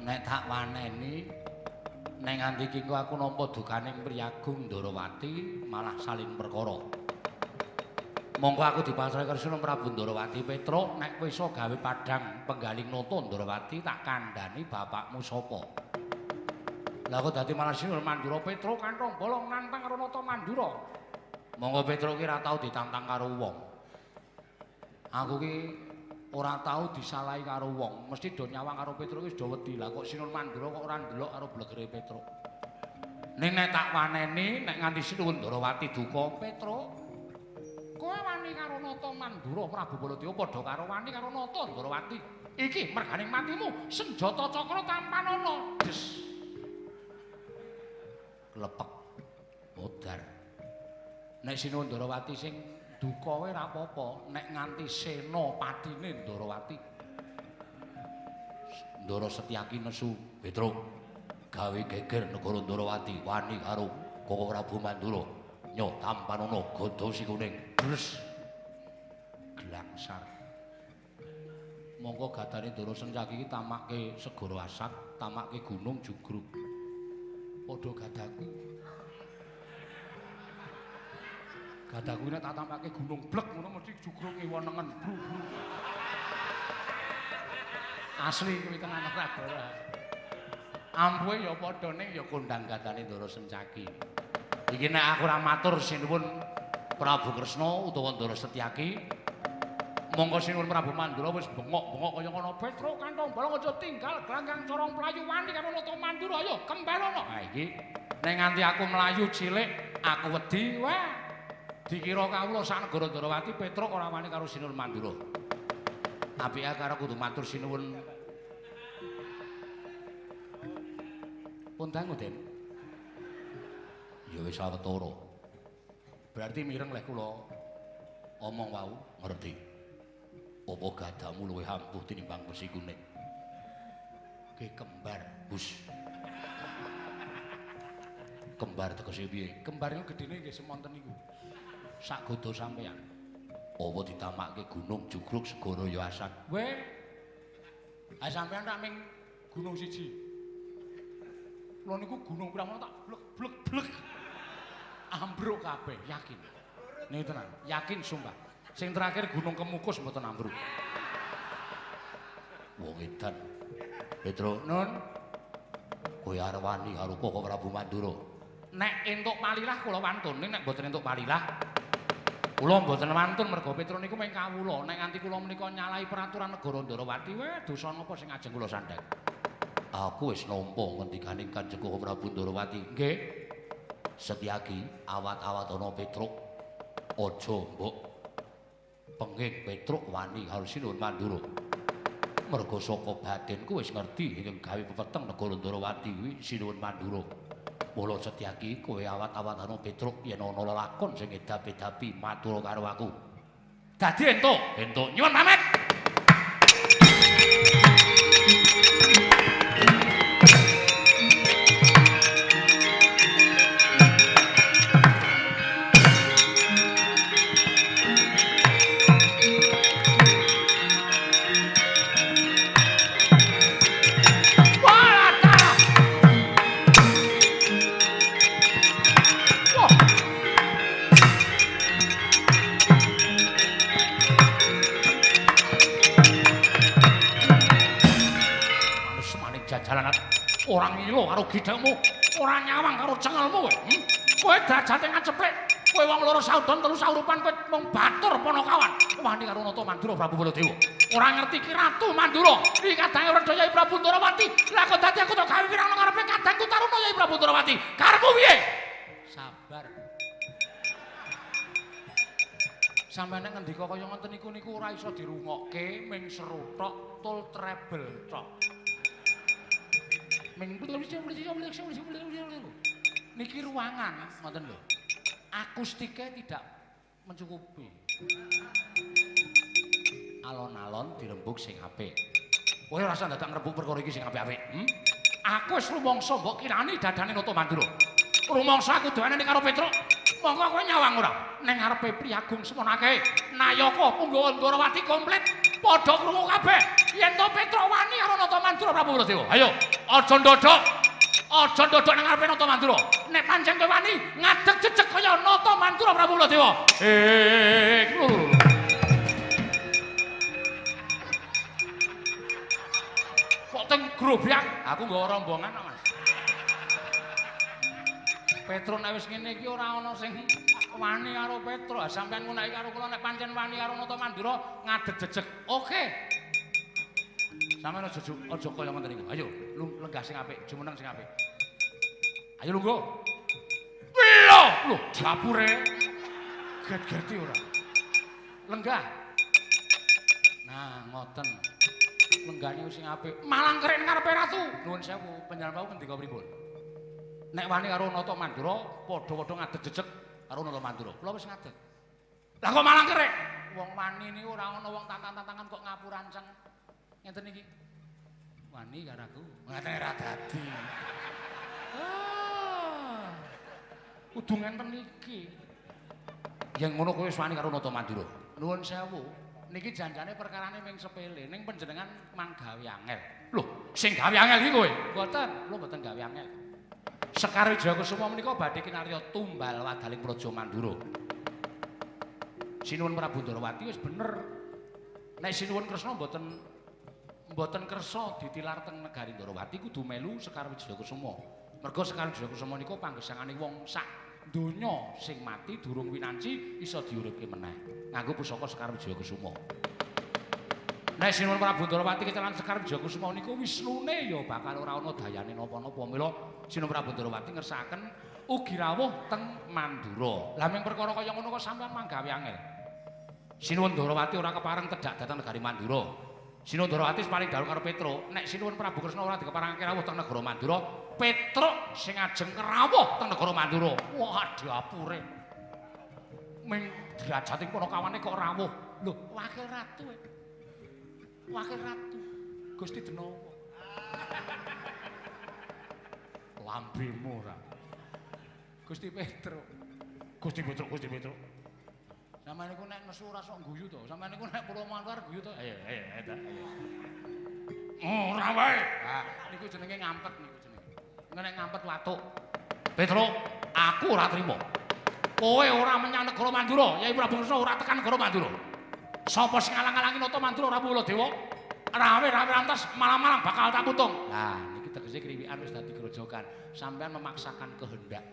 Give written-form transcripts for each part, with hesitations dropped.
nek tak waneni nek nganti iki aku nampa dukaning Priyagung Ndarawati malah salin perkara. Monggo aku dipasrahe Kresna Prabu Ndarawati Petruk nek kowe iso gawe padhang penggaling nata Ndarawati tak kandhani bapakmu sapa. Lah kok dadi malah Sinur Mandura Petruk kantong bolong nantang karo nata Mandura. Monggo Petruk ki ora tau ditantang karo wong. Aku ki ora tau disalahi karo wong, mesti do nyawang karo Petruk wis do wedi. Lah kok Sinur Mandura kok ora ndelok karo blegere Petruk. Ning nek tak waneni nek nganti Sinur Ndarawati duka Petruk, kowe wani karo Nata Mandura Prabu Baladewa padha karo wani karo Nata Ndarawati. Iki merganing matimu senjata cakra tampanana. Des. Klepek. Modar. Nek Sinur Ndarawati sing duka wae ora apa-apa nek nganti sena patine Ndarawati. Ndara Setyaki nesu Petruk gawe geger negara Ndarawati wani karo Koko Prabu Mandura nyo tampanana gada sikuning bres glangsar. Monggo gadane Ndara Setyaki iki tamakke segara asat, tamakke gunung jugruk. Padha gadaku. Gadaku nek tak tampake gunung blek ngono mesti jugruke wonengen bru-bru. Asli kuwi tenan Prabawa. Ampuhe ya padha ning ya kondang gadane Ndara Setyaki. Iki nek aku ora matur sinuwun Prabu Kresna utawa Ndara Setyaki, monggo sinuwun Prabu Mandura wis bengok-bengok kaya ngono. Petruk kantong bolong aja tinggal gelanggang corong playu wani karo Nata Mandura ayo kemberono. Ha iki nek nganti aku mlayu cilik aku wedi wae. Dikira kawula sak negara Ndarawati Petruk ora wani karo Sinur Mandura. Apike karo kudu matur sinuwun. Pun dangu, Den. Ya wis sawetara. Berarti mireng lek kula omong wau ngerti. Apa gadamu luwih ampuh tinimbang besi kuning. Ki kembar, Bus. Kembar tegese piye? Kembar niku gedene nggih semonten niku. Sak godo sampeyan. Apa ditamakke gunung jugruk segara ya asat. Weh. Ah sampeyan tak ming gunung siji. Kula niku gunung pirang tak blek-blek. Ambruk kabeh, yakin. Niku tenan, yakin sumpah. Sing terakhir Gunung Kemukus mboten ambruk. Wong edan. Petruk, Nun. Kowe arep wani karo Koko Prabu Mandura. Nek entuk palilah kula wantun, nek mboten entuk palilah kula mboten wantun mergo Petruk niku mung kawula. Nek nganti kula menika nyalahi peraturan negara Ndarawati, weh dosa napa sing ajeng kula sandhang. Aku wis nampa ngendikaning Kanjeng Koko Prabu Ndarawati. Nggih. Setyaki awat-awat ana Petruk. Aja mbok penging Petruk wani karo Sinur Mandura. Mergo saka batinku wis ngerti ing gawe pepeteng negara Ndarawati kuwi Sinur Mandura. Mula Setyaki kowe awat-awat ana Petruk yen ana lelakon sing edapi-edapi matur karo aku. Dadi entuk nyuwun pamit. Orang ngilo karo gidhekmu, ora nyawang karo cengelmu kowe. Kowe derajate ngaceplek. Kowe wong loro saudon telu saurupan kowe mung batur Panakawan. Wani karo Nata Mandura Prabu Baladewa. Ora ngerti ki Ratu Mandura. Iki kadange Werda Yai Prabu Ndarawati. Lah kok dadi aku tok gawe pirang nang ngarepe kadangku Taruna Yai Prabu Ndarawati. Karepmu piye? Sabar. Sampeyan nek ngendika kaya ngoten niku ora iso dirungokke, ming seru tok, tul treble tok. Niki ruangan ngoten lho. Akustike tidak mencukupi. Alon-alon dirembug sing apik. Kowe ora usah dadak ngrembug perkara iki sing apik-apik. Aku wis rumangsa mbok kirani dadane Nata Mandura. Rumangsa aku doanane karo Petruk. Monggo kowe nyawang ora? Ning ngarepe Priyagung semonake Nayaka Punggawa Ndarawati komplit padha krungu kabeh. Yen to Petruk wani karo Nata Mandura Prabu Baladewa. Ayo. aja ndodok. Aja ndodok nang ngarepe Nata Mandura. Nek pancen kowe wani ngadeg jejeg kaya Nata Mandura Prabu Baladewa. Kok teng grobyak, aku nggawa rombongan kok, Mas. Petro nek wis ngene iki ora ana sing wani karo Petro. Sampeyan ngunaki karo kula nek pancen wani karo Nata Mandura ngadeg jejeg. Oke. Sampeyan aja kaya ngoten iki. Ayo, lenggah sing apik, jumeneng sing apik. Ayo lungguh. Lho, dapure. Get-geti ora. Lenggah. Nah, ngoten. Lenggane sing apik. Malang keren ngarepe ratu. Nuwun sewu, panjenengan wau ngendika pripun? Nek wani karo Nata Mandura, padha-padha ngadeg jejeg karo Nata Mandura. Kula wis ngadeg. Lah kok malang kerek? Wong wani niku ora ana wong tantang-tantangan kok ngapuranceng. Ngeten iki. Wani karo aku. Ngaten ora dadi. Kudu ngenten iki. Yang ngono kowe wis wani karo Nata Mandura. Nuwun sewu. Niki janjane perkarane ming sepele, ning panjenengan mang gawe angel. Lho, sing gawe angel iki kowe? Mboten, kula mboten gawe angel. Sekar Wijayakusuma menika badhe kinarya tumbal wadaling Praja Mandura. Sinuwun Prabu Ndarawati wis bener. Nek sinuwun Kresna mboten kersa ditilar teng negari Ndarawati kudu melu Sekar Wijayakusuma. Merga Sekar Wijayakusuma niku panggesangane wong sak donya sing mati durung winanci isa diuripke meneh nganggo pusaka Sekar Wijayakusuma. Nek sinuwun Prabu Ndarawati kecelan Sekar Wijayakusuma niku Wisnune ya bakal ora ana dayane napa-napa. Mila sinuwun Prabu Ndarawati ngersakaken ugi rawuh teng Mandura. Lah ming perkara kaya ngono kok sampeyan manggawe angel. Sinuwun Ndarawati ora kepareng tedhak dhateng negari Mandura. Sinuwun Ndarawati paling dawuh karo Petro, nek sinuwun Prabu Kresna ora dikeparengake rawuh teng negara Mandura, Petro sing ajeng rawuh teng negara Mandura. Wah, dapure. Ming derajatipun Panakawane kok rawuh. Lho, wakil ratu. Wakil ratu. Gusti Denawa. Lambemu ora. Gusti Petro. Gusti Petro. Sampeyan niku nek nesu ora sok guyu to. Sampeyan niku nek kula mangkar guyu to. Ayo. Ora wae. Ha, niku jenenge ngampet niku jenenge. Nek ngampet watuk. Petro, aku ora trima. Kowe ora menyang negara Mandura, Yai Prabu Kresna ora tekan negara Mandura. Sapa sing ngalang-alangi Nata Mandura Prabu Baladewa? Rawe lantas malam-malam bakal tak putung. Lah, niki tegese kriwikan wis dadi grojogan. Sampeyan memaksakan kehendak.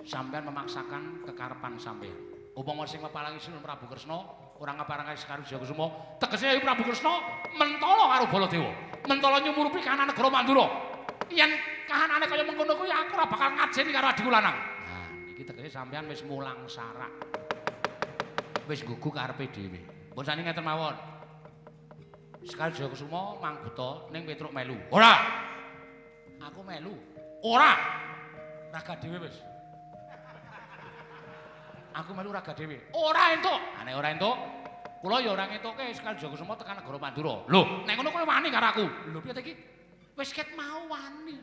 Sampeyan memaksakan kekarepan sampeyan. Upama sing mepalangi Sinuwun Prabu Kresna ora ngaparengake Sekar Wijayakusuma, tegese Yai Prabu Kresna mentala karo Baladewa. Mentala nyumurupi kahanan negara Mandura. Yen kahanane kaya mengkono kuwi aku ora bakal ngajeni karo adikku lanang. Nah, iki tegese sampeyan wis mulang sarak. Wis gugu karepe dhewe. Pun sani ngeten mawon. Sekar Wijayakusuma mang buta ning Petruk melu. Ora. Aku melu. Ora. Raga dhewe wis. Aku melu raga dhewe. Ora entuk. Nek ora entuk, kula ya ora ngetuke Sekar Wijayakusuma tekan negara Mandura. Lho, nek ngono kowe wani karo aku. Lho piye iki? Wis ket mau wani.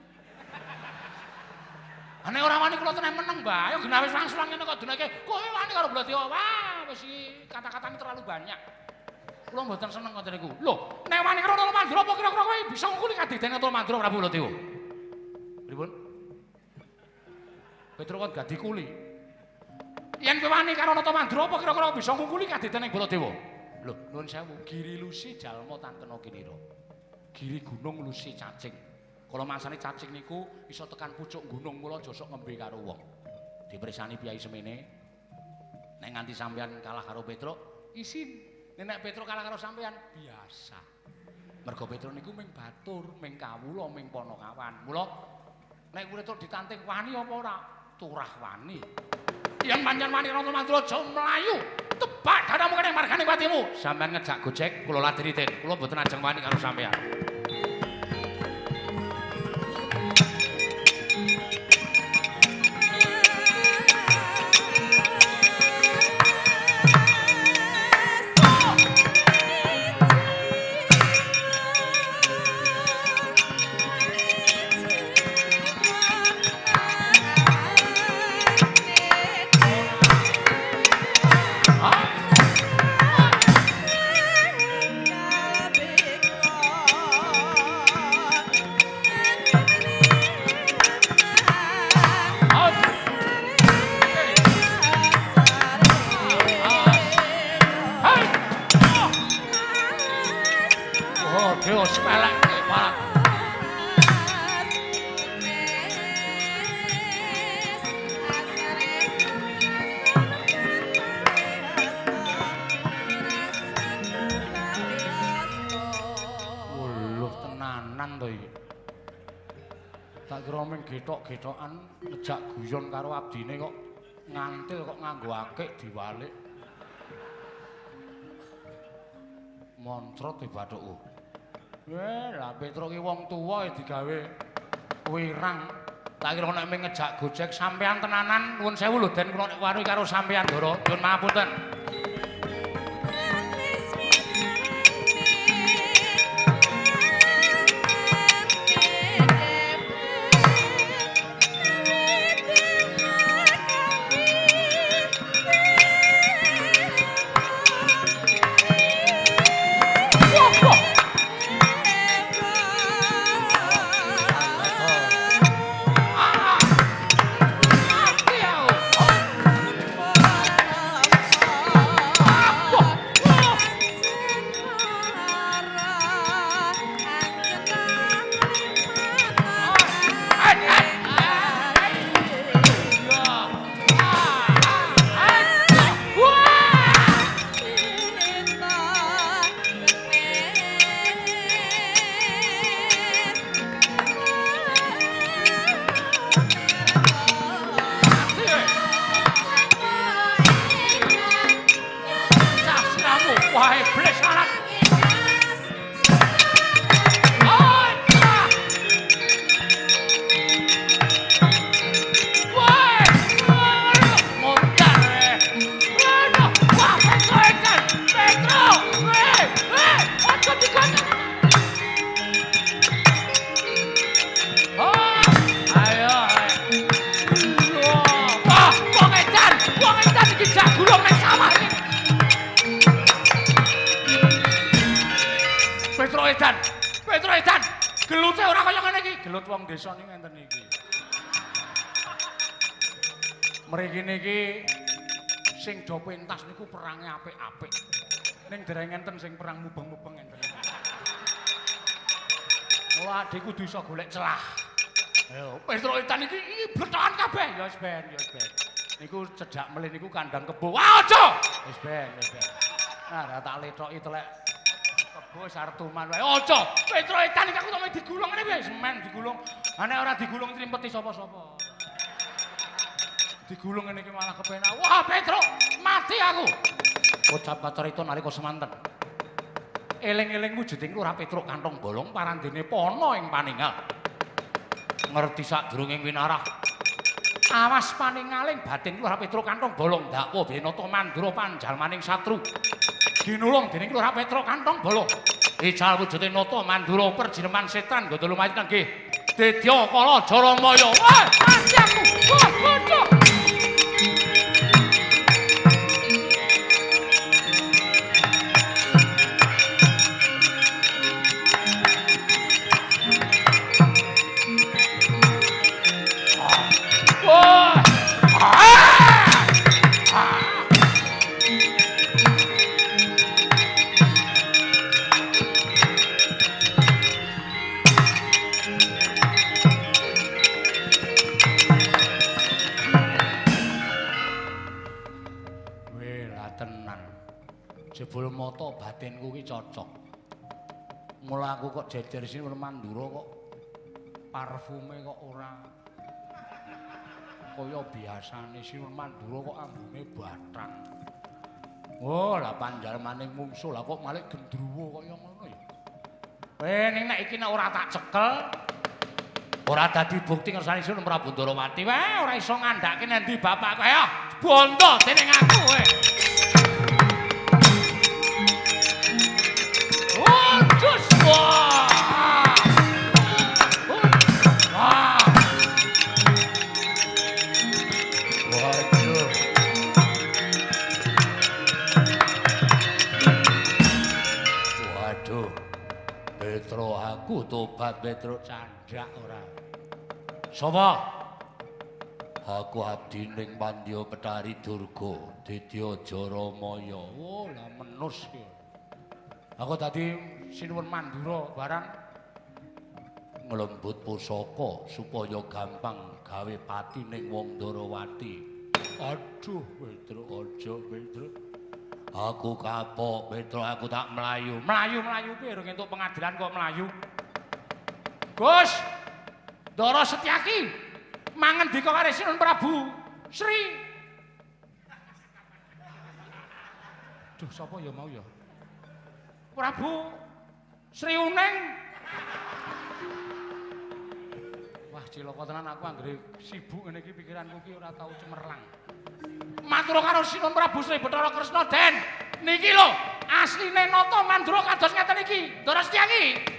Nek ora wani kula tenan meneng, Mbah. Ayo genawe sulang-sulang ngene kok dunake. Kowe wani karo Baladewa. Wah, wis iki kata-katane terlalu banyak. Kula mboten seneng ngoten niku. Lho, nek wani karo Nata Mandura apa kira-kira kowe bisa ngkuli kadidene Nata Mandura Prabu Baladewa? Pripun? Petro kon gak dikuli. Yen kowe wani karo Nata Mandura apa kira-kira bisa ngkuli kadidene Baladewa? Lho, nuwun sewu, giri lusi jalma tantena kinira. Giri gunung lusi cacing. Kala masane cacing niku iso tekan pucuk gunung, mula aja sok ngembe karo wong. Dipresani piyai semene. Nek nganti sampeyan kalah karo Petruk, isin. Nek Petruk kalah karo sampeyan, biasa. Mergo Petruk niku ming batur, ming kawula, ming Panakawan. Mula nek Petruk ditanting wani apa ora? Turah wani. Yen pancen wani Nata Mandura aja mlayu. Tebak dadamu kene margane patimu. Sampeyan ngejak Gojek, kula ladeni ten. Kula mboten ajeng wani karo sampeyan. aja sepelek malah. Wuluh tenanan to iki. Tak kira ming getok-getokan ngejak guyon karo abdine kok ngantil kok nganggo akik diwalik. Moncrot e bathukku. Lah Petro ki wong tuwa digawe wirang. Tak kira nek ming ngejak gojek sampean tenanan nuwun sewu lho Den kula nek wani karo sampean Ndara. Nyuwun mapunten. Petro Edan. Gelute ora kaya ngene iki. Gelut wong desa niki ngenten iki. Mriki niki sing do pentas niku perange apik-apik. Ning dereng ngenten sing perang mubeng-mubeng ngenten. Mula adek kudu iso golek celah. Ayo, Petro Edan iki bletokan kabeh. Ya wis ben, ya wis ben. Niku cedhak melih niku kandang kebo. Wah, aja. Wis ben, wis ben. Nah, tak letoki telek kebo sartuman wae. Aja. Petro Edan iki aku tak digulung ngene wis men digulung. Ha nek ora digulung trimpeti sapa-sapa. Digulung ngene iki malah kepenak. Wah, Petro, mati aku. Ucap kacarita nalika semanten. Eling-eling wujuding Lurah Petruk kantong bolong parandene pono ing paninggal. Ngerti sadurunging winarah. Awas paningaling batin Lurah Petruk kantong bolong dakwa Benata Mandura panjalmaning satru. Ginulung dening Lurah Petruk kantong bolong. Ical wujuding Nata Mandura perjineman setan nggo lumayit kangge Dedya Kala Jaramaya. Wah, mati aku. Wah, bocah. Jebul mata batinku ki cocok. Mula aku kok jejer sini Mandura kok parfume kok ora kaya biasane Sinur Mandura kok ambune bathang. Oh, lah panjalmaning mungsuh lah kok malih gendruwo kaya ngono ya. Ning nek iki nek ora tak cekel ora dadi bukti ngersani Sinur Prabu Ndarawati. Wah, ora iso ngandhake nendi bapakku. Ayo, bondo dening aku kowe. Just wah! Wah! Waduh. Waduh. Petro aku tobat Petro candak ora. Sapa? Aku abdining Pandya Petari Durga, Dedya Jaramaya. Oh, lah menus ki. Aku dadi sinuwun Mandura barang nglembut pusaka supaya gampang gawe pati ning wong Ndarawati. Aduh, Petro aja, Petro. Aku kapok, Petro, aku tak melayu. Melayu piye urung entuk pengadilan kok melayu. Gus, Ndara Setyaki mangendika karo Sinun Prabu Sri. Duh, sapa ya mau ya? Prabu Sri Uning. Wah, cilaka tenan aku anggere sibuk ngene iki pikiranku iki ora tau cemerlang. Matur karo Sinun Prabu Sri Bathara Kresna Den. Niki lho, asline nata Mandura kados ngeten iki. Ndara Setyaki.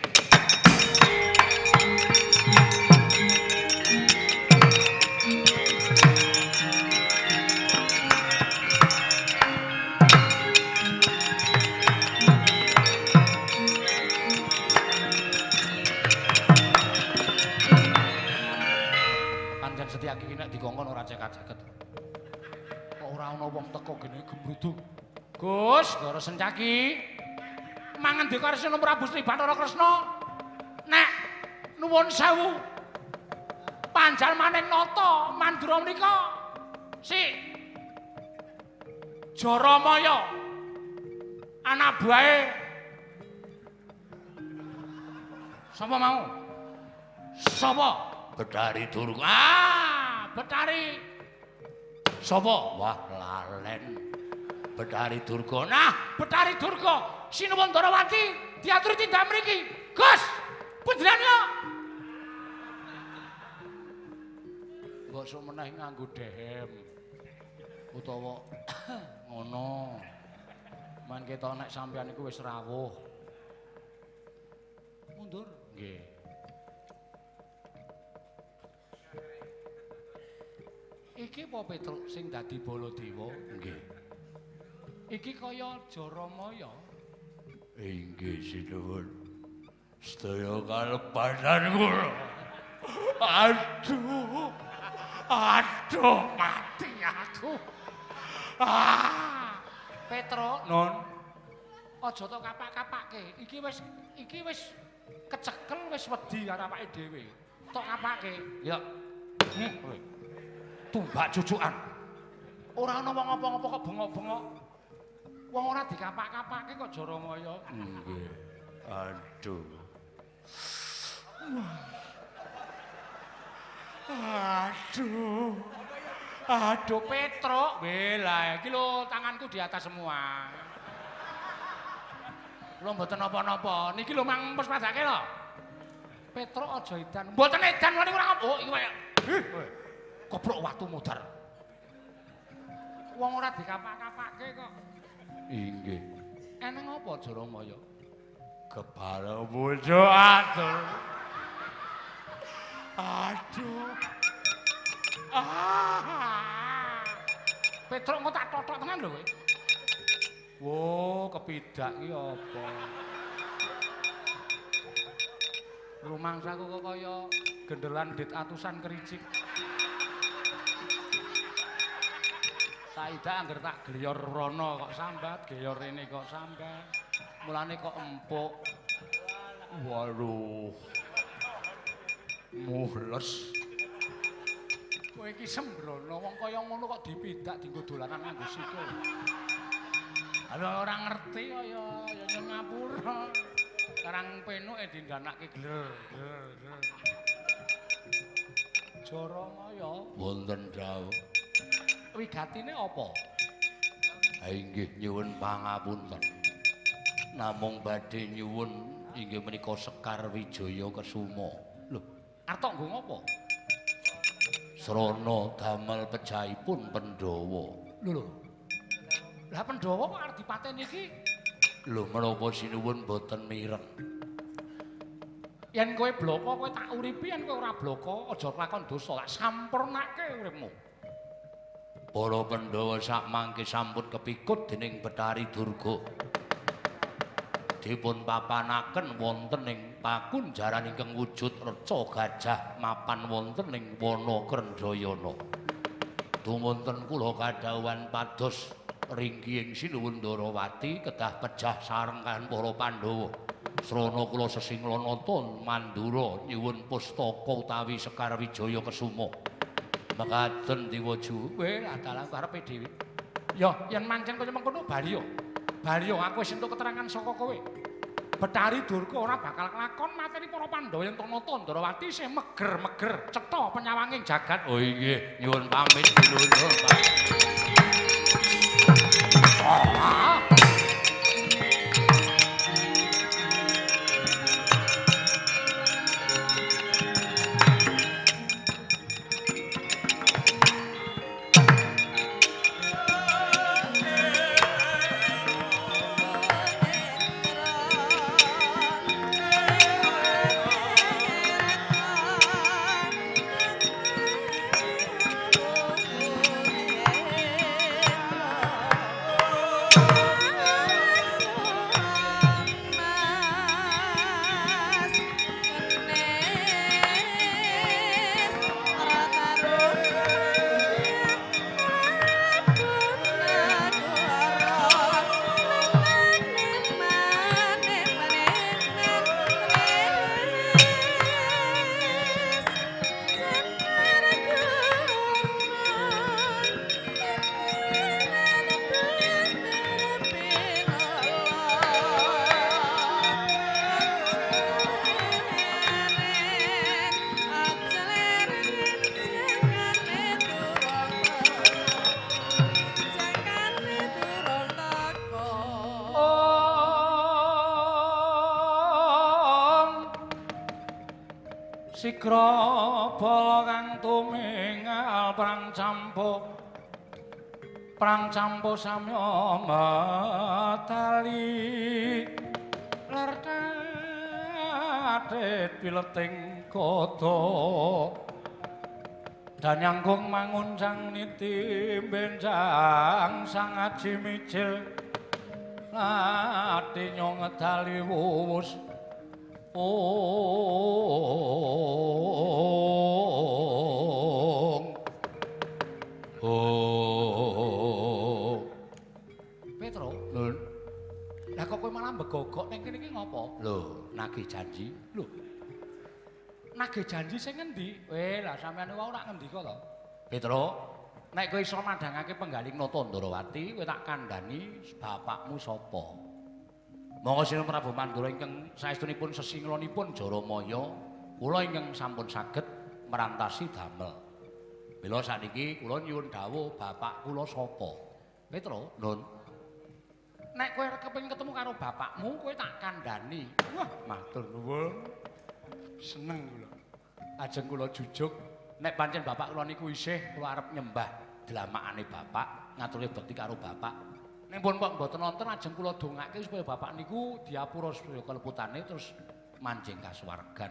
Setyaki ki nek dikongkon ora cekat-ceket. Kok ora ana wong teko gene gembruduk. Gus, Ndara Setyaki. Mangendika karo Sinun Prabu Sri Bathara Kresna. Nek nuwun sewu. Panjal maning nata Mandura menika. Si Jaramaya. Anak buahe. Sapa mau? Sapa? Betari Durga. Betari. Sapa? Wah, lalen. Betari Durga. Nah, Betari Durga sinuwun Ndarawati diatur tindak mriki. Gus, panjenengan mbok sok meneh nganggo dehem. Utawa ngono. Man ketok nek sampeyan iku wis rawuh. Mundur. Nggih. Iki apa Petruk sing dadi Baladewa? Nggih. Iki kaya Jaramaya. Inggih sinuwun. Sedaya kalepasan kula. Aduh, mati aku. Petruk, non. Aja tok kapak-kapake. Iki wis kecekel wis wedi karo awake dhewe. Tok kapake. Ya. Tumbak jujukan. Ora ana wong apa-apa kok bengok-bengok. Wong ora dikapak-kapake kok Jaramaya. Nggih. Aduh. Aduh Petruk. Bela iki lho tanganku di atas semua. Lho mboten napa-napa. Niki lho mang pespadake lho. Petruk aja edan. Mboten edan niku ora apa. Oh iki kaya. Koprok watu mudar. Wong ora dikapak-kapake kok. Inggih. Eneng apa Jaramaya? Kepala bojo atur. Aduh. Petruk kok tak totok tenan lho kowe. Wo, kepidak iki apa? Rumangsaku kok kaya gendelan dit atusan kericik. Saida angger tak glyor rono kok sambat, glyor rene kok sambat. Mulane kok empuk. Waduh. Mules. Kowe iki sembrono wong kaya ngono kok dipidak dienggo dolanan nganggo sikil. Ala ora ngerti kaya ya ngapura. Karang penuke dindanake gler. Jaramaya wonten dawuh. Wigatine apa? Ha inggih nyuwun pangapunten. Namung badhe nyuwun inggih menika Sekar Wijaya Kesuma. Lho, arep nggo ngopo? Srana damel pejahipun Pandhawa. Lho. Lah Pandhawa kok arep dipateni iki? Lho menapa sinuwun boten mireng. Yen kowe bloko kowe tak uripi, yen kowe ora bloko aja lakon dosa, tak sampurnake uripmu. Para Pandhawa sak mangke sampun kepikut dening Betari Durga. Dipun papanaken wonten ing pakunjaran ingkang wujud reca gajah mapan wonten ing wana Krendayana. Dumunten kula kadhawuhan pados ringgi ing Sinuwun Ndarawati kedah pejah sareng kan para Pandhawa. Srana kula sesinglanata Mandura nyuwun pustaka utawi Sekar Wijaya Kesuma. Mekaten Diwaju, kowe adalah karepe dhewe. Ya, yen mancen kaya mengkono bali yo. Bali yo aku wis entuk keterangan saka kowe. Betari Durga ora bakal nglakon materi para Pandhawa yen Tanata Ndarawati isih meger-meger cetha penyawanging jagat. Oh nggih, nyuwun pamit dulur, Pak. Sigra bala kang tumingal prang campo samya matali lertatet pileting kodo danyanggung mangun sang niti benjang sang aji mijil ati nyong ngedali wuwus Petro, Nun. Lah kok kowe malah begogok ning kene iki ngopo? Lho, nagih janji. Lho. Nagih janji sing ngendi? Lah sampeyan niku ora ngendika to. Petro, nek kowe iso madhangake penggaling Nata Ndarawati, kowe tak kandhani bapakmu sapa? Monggo Sinuwun Prabu Mandura ingkang saestunipun sesinglanipun Jaramaya, kula ingkang sampun saged merantasi damel. Mila sakniki kula nyuwun dawuh bapak kula sapa? Petro, Nun. Nek kowe kepengin ketemu karo bapakmu, kowe tak kandhani. Wah, matur nuwun. Seneng kula. Ajeng kula jujuk, nek pancen bapak kula niku isih kula arep nyembah dlamakane bapak, ngaturke bekti karo bapak. Ning pun kok mboten wonten ajeng kula dongake supaya bapak niku diapura supaya keleputane terus manjing kasuwargan.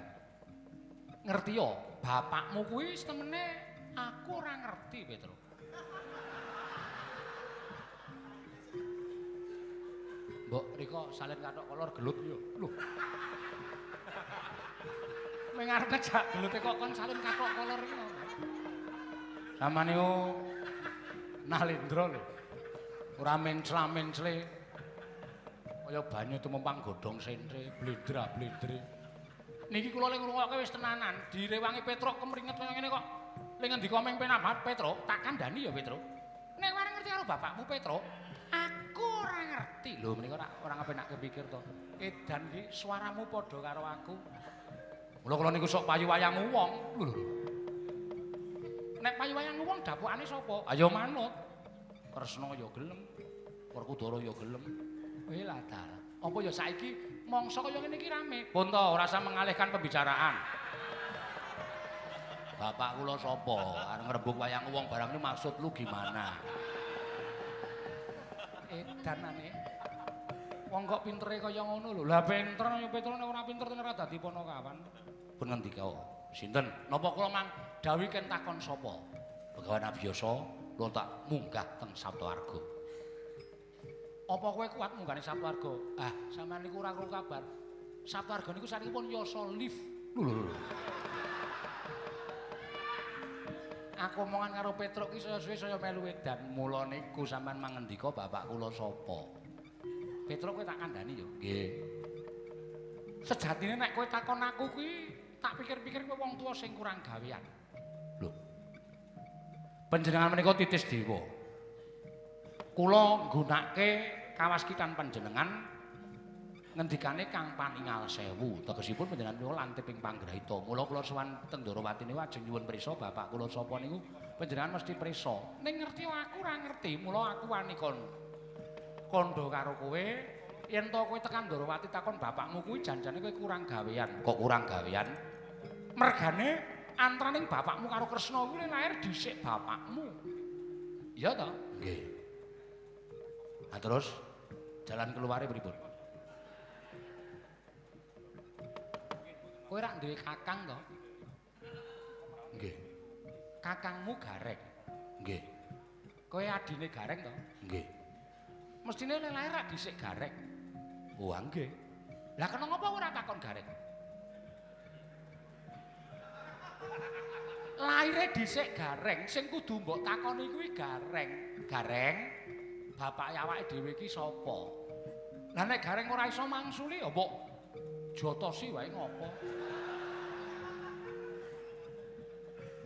Ngerti yo, bapakmu kuwi temene aku ora ngerti, Petro. Mbok rika salin kathok kolor gelut yo. Lho. Ming arepe jak gelute kok kon salin kathok kolor iki. Samane yo Nalendra lho. Ora mencla-mencle kaya banyu tumempang godhong sentre bledra-bledre. Niki kula ning ngrungokke wis tenanan, direwangi Petruk kemringet kaya ngene kok. Ling ngendika ming penamat Petruk, tak kandhani ya Petruk. Nek ora ngerti karo bapakmu Petruk, aku ora ngerti. Lho menika ora kepenak kepikir to. Edan iki swaramu padha karo aku. Mula kula niku sok payu wayangmu wong. Lho. Nek payu wayangmu wong dapukane sapa? Ayo manut. Kresna ya gelem, Werkudara ya gelem. Kowe ladal. Apa ya saiki mangsa kaya ngene iki rame? Pun to, ora usah mengalihkan pembicaraan. Bapak kula sapa? Arep ngrembug wayang wong barang ini maksud lu gimana? Edanane. Wong kok pintere kaya ngono lho. Lah pinter ya Petro nek ora pinter tenan ora dadi ponokawan. Ben ngendika, sinten? Napa kula mang dawuh ken takon sapa? Begawan Abiyasa kula tak munggah teng Saptawarga. Apa kowe kuat munggane Saptawarga? Ah, sampeyan niku ora krungu kabar. Saptawarga niku sakniki pun yasa lift. Lho. aku omongan karo Petruk ki saya suwe saya melu edan. Mula niku sampean mangendika bapak kula sapa? Petruk kowe tak kandhani yo. Nggih. Sejatine nek kowe takon aku kuwi tak pikir-pikir kowe wong tuwa sing kurang gawean. Lho. Panjenengan menika titis dewa. Kula nggunake kawaskitan panjenengan ngendikane Kang Paningal Sewu, tegesipun panjenengan kula lantip ing panggrahita. Mula kula sowan teng Ndarawati niku ajeng nyuwun prisa bapak kula sapa niku panjenengan mesti prisa. Ning ngerti aku ora ngerti, mula aku wani kandha karo kowe. Yen to kowe tekan Ndarawati takon bapakmu kuwi janjane kowe kurang gawean. Kok kurang gawean? Mergane antraning bapakmu karo Kresna kuwi lahir dhisik bapakmu. Iya to? Nggih. Nah terus jalan keluare pripun? Kowe rak duwe kakang to? Nggih. Kakangmu Gareng. Nggih. Kowe adine Gareng to? Nggih. Mestine lahir rak dhisik Gareng. Oh, nggih. Lah kenapa ora takon Gareng? Lahire dhisik Gareng, sing kudu mbok takoni kuwi Gareng. Gareng, bapak awake dhewe iki sapa? Lah nek Gareng ora iso mangsuli ya mbok jotosi wae ngopo?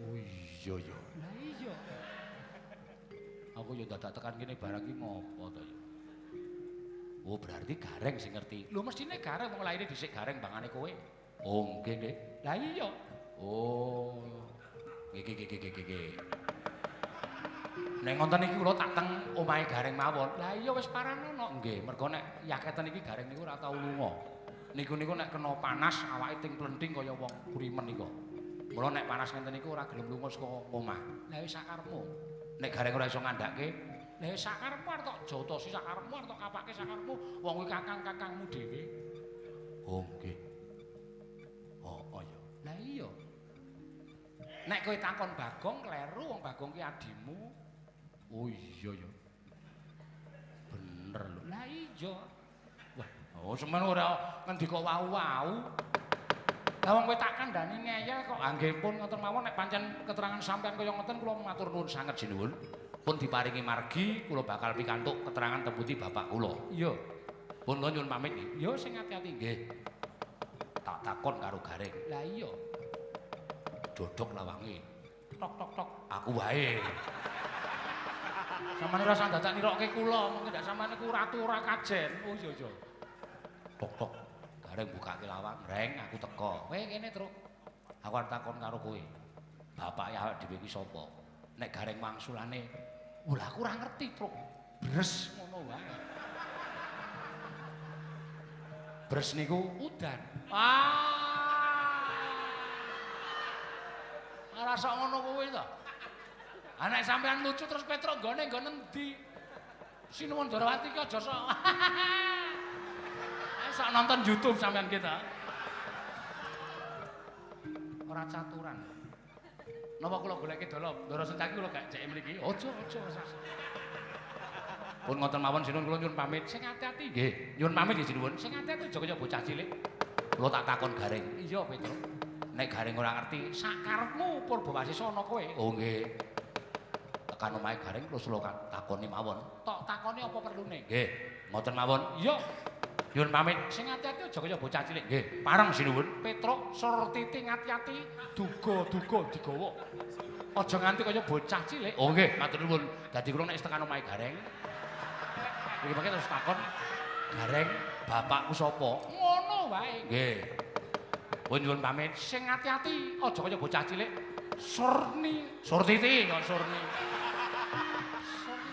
Oh iya ya. Lah iya. Aku yo dadak tekan kene barang iki ngopo to ya? Oh berarti Gareng sing ngerti. Lho mestine Gareng wong laire dhisik Gareng bangane kowe. Oh nggih nggih. Lah iya. Oh. Nggih. Nek ngonten iki kula tak teng omahe Gareng mawon. Lah iya wis paranono. Nggih, mergo nek yaketen iki Gareng niku ora tau lunga. Niku nek kena panas awake ting plenting kaya wong kurimen niku. Mula nek panas ngenten niku ora gelem lunga saka omah. Lah wis sakarepmu. Nek Gareng ora iso ngandhake, lah wis sakarepmu arep tok jotosi sakarepmu arep tok kapake sakarepmu. Wong kuwi kakang-kakangmu dhewe. Oh nggih. Oh ya. Lah iya. Nek kowe takon Bagong kleru wong Bagong ki adimu. Oh iya ya. Bener lho. Lah iya. Wah, oh semen ora ngendika wau-wau. Lah wong kowe tak kandhani ngeyel kok nggih pun ngoten mawon nek pancen keterangan sampean kaya ngoten kula matur nuwun sanget jinuwun. Pun diparingi margi kula bakal pikantuk keterangan tembuti bapak kula. Iya. Pun kula nyuwun pamit nggih. Ya sing ati-ati nggih. Tak takon karo Gareng. Lah iya. Dodok lawange. Tok. Aku wae. Sampeyan ora usah dadak nirokke kula, mengko ndak sampeyan iku ratu ora kajen. Oh iya. Tok. Gareng bukake lawang, "Reng, aku teko." "Kowe kene, Truk." Aku arep takon karo kowe. Bapak awake dhewe iki sapa? Nek Gareng mangsulane, "Lah aku ora ngerti, Truk." Bres ngono wae. Bres niku udan. Ora sok ngono kuwi to. Ah nek sampean lucu terus Petruk nggone nggon endi? Sinuwun Ndarawati ki aja sok. Sok nonton YouTube sampean kita. Ora caturan. Napa kula goleki dolop? Ndara Sencaki kula gak jek mriki. Aja. Pun ngoten mawon sinuwun kula nyuwun pamit. Sing ati-ati nggih. Nyuwun pamit nggih sinuwun. Sing ati-ati aja kaya bocah cilik. Kula tak takon Gareng. Iya, Petruk. Nek Gareng ora ngerti, sakarepmu Purbawasisa ana kowe. Oh nggih. Tekan omahe Gareng terus kula takoni mawon. Tok takoni apa perlune? Nggih. Ngoten mawon. Iya. Nyuwun pamit. Sing ati-ati aja kaya bocah cilik. Nggih. Pareng sinuwun. Petruk Surtiti ngati-ati duga-duga digawa. Aja nganti kaya bocah cilik. Oh nggih, matur nuwun. Dadi kula nek tekan omahe Gareng iki mengke terus takon, "Gareng, bapakku sapa?" Ngono wae. Nggih. Pun nyuwun pamit, sing ati-ati aja kaya bocah cilik. Surtiti, Surtiti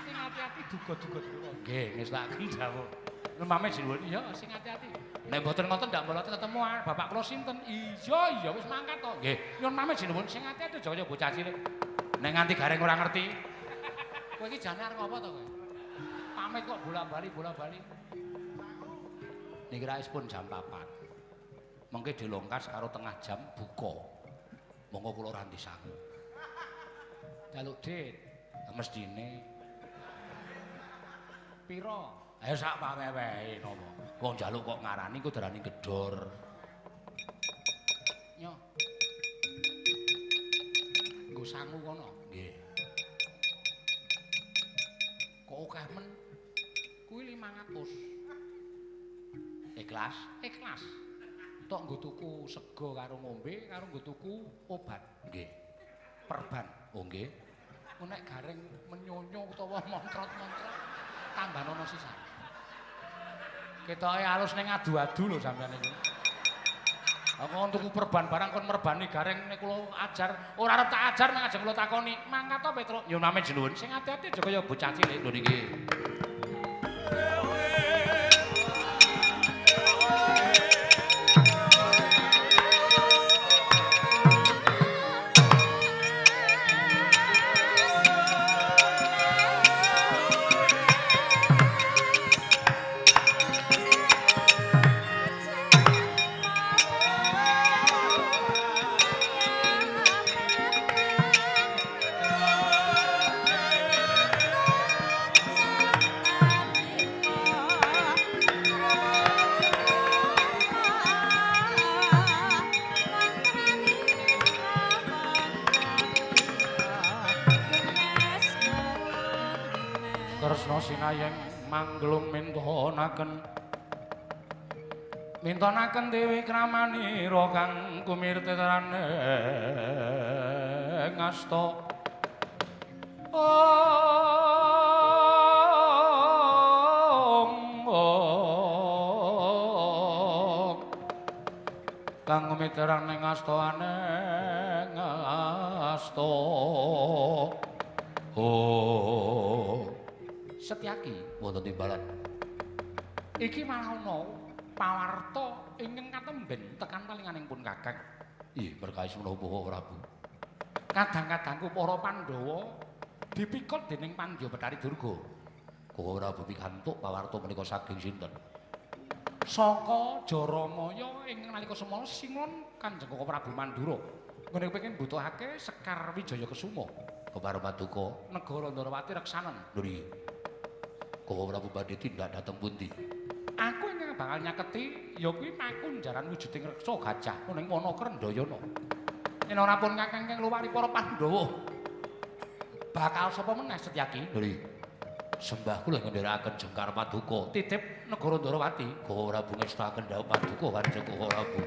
ati-ati duga-duga. Nggih, wis tak kendhawuh. Nyuwun pamit sinuwun. Iya, sing ati-ati. Nek mboten ngoten ndak mboten ketemu bapak kula sinten? Iya, wis mangkat to. Nggih. Nyuwun pamit sinuwun, sing ati-ati aja kaya bocah cilik. Nek nganti Gareng ora ngerti. Kowe iki jane arep apa to kowe? Pamit kok bola-bali. Niki ra pun jam 4. Mengke dilongkas karo tengah jam buka. Monggo kula ranti sangu. Jaluk dit, mestine. Pira? Ayo sak pawewehe napa. Wong njaluk kok ngarani ku darani gedhor. Nyo. Nggo sangu kono. Nggih. akeh men. Kuwi 500. Ikhlas? Ikhlas. Tok nggo tuku sego karo ngombe karo nggo tuku obat. Nggih. Perban. Oh nggih. Nek garing menyonyo utawa montrot-montrot tambanono sisan. Ketoke alus ning adu-adu lho sampeyan iki. Aku tuku perban barang kon merbani garing nek kula ajar, ora arep tak ajar nek ajeng kula takoni, "Mangkat to Petruk?" Ya name jenengan sing ati-ati aja kaya bocah cilik lho niki. Kresna sinayeng manglung mintonaken dewi kramanira kang kumirtetarane ngasta kang kumirtetarane ngastane ngasta Setyaki wonten timbalan. Iki malah ana pawarta ingkang katemben tekan talinganing pun Kakang. Ih, berkais menapa Prabu. Kadang-kadangku para Pandhawa dipikut dening Pandya Betari Durga. Kula Prabu pikantuk pawarta menika saking sinten? Saka Jaramaya ingkang nalika semana singon Kanjeng Koko Prabu Mandura. Ngene kepengin butuhake Sekar Wijaya Kesuma. Keparo Paduka negara Ndarawati reksanen. Lho niki. Koko Prabu badhe tindak dhateng pundi? Aku ingkang bakal nyaketi ya kuwi pakunjaran wujuding reksa gajah ning wana Krendayana. Yen ora pun Kakang kang luwari para Pandhawa. Bakal sapa meneh Setyaki? Lho niki. Sembah kula ngendherekaken Jengkar Paduka titip negara Ndarawati. Koko Prabu ngestakaken dawuh Paduka Kanjeng Koko Prabu.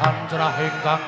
Ancrah ingkang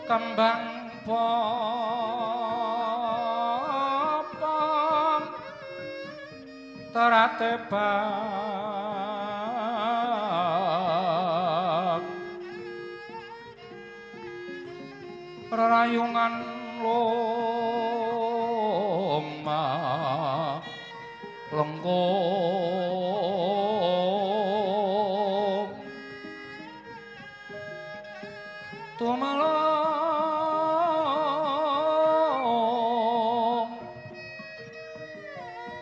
kembang popong teratebak rayungan loma lengkung tumalong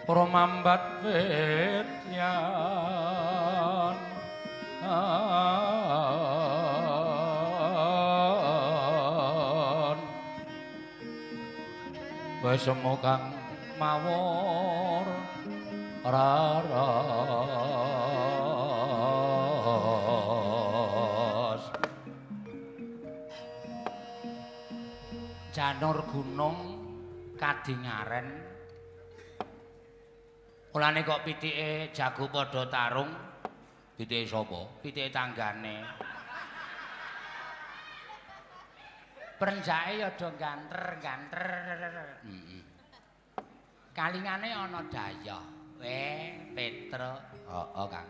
romambat wetyan wis semu kang mawur raras janur gunung kadingaren mulane kok pitike jago padha tarung pitike sapa pitike tanggane prenjake ya do ganter kalingane ana daya Petro Kang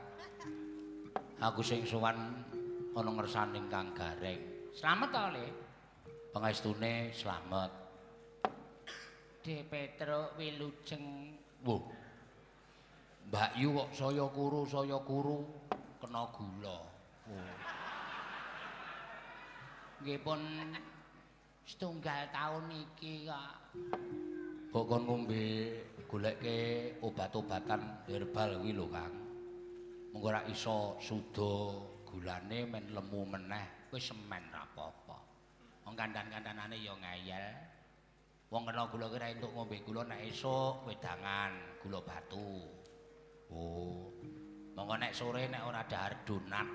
aku sing sowan ana ngersaning Kang Gareng slamet to Le pangestune slamet De Petro wilujeng wo Mbak Yu kok saya kuru kena gula nggih pun setunggal taun iki kok kon ngombe goleke obat-obatan herbal kuwi lho Kang. Mengko ora iso suda gulane men lemu meneh wis semen ra apa-apa. Wong kandhan-kandhanane ya ngeyel. Wong kena gula ki ra entuk ngombe gula nek esuk wedangan gula batu. Oh. Mengko nek sore nek ora dahar donat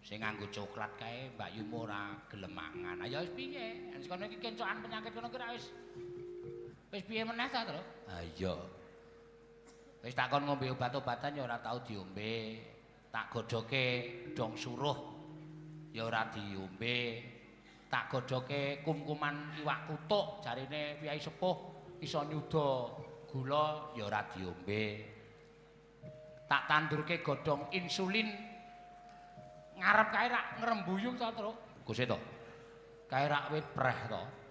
sing nganggo coklat kae Mbak Yu ora gelem mangan. Ayo wis piye? Wis kono iki kencokan penyakit kono ki ra wis piye meneh ta, Tru? Ha iya. Wis takon ngombe obat-obatan ya ora tau diombe. Tak godhoke dong suruh ya ora diombe. Tak godhoke kum-kuman iwak kutuk jarine Kyai Sepuh iso nyuda gula ya ora diombe. Tak tandurke godhong insulin ngarep kae rak ngrembuyung to, Tru. Guse to. Kae rak wit preh to.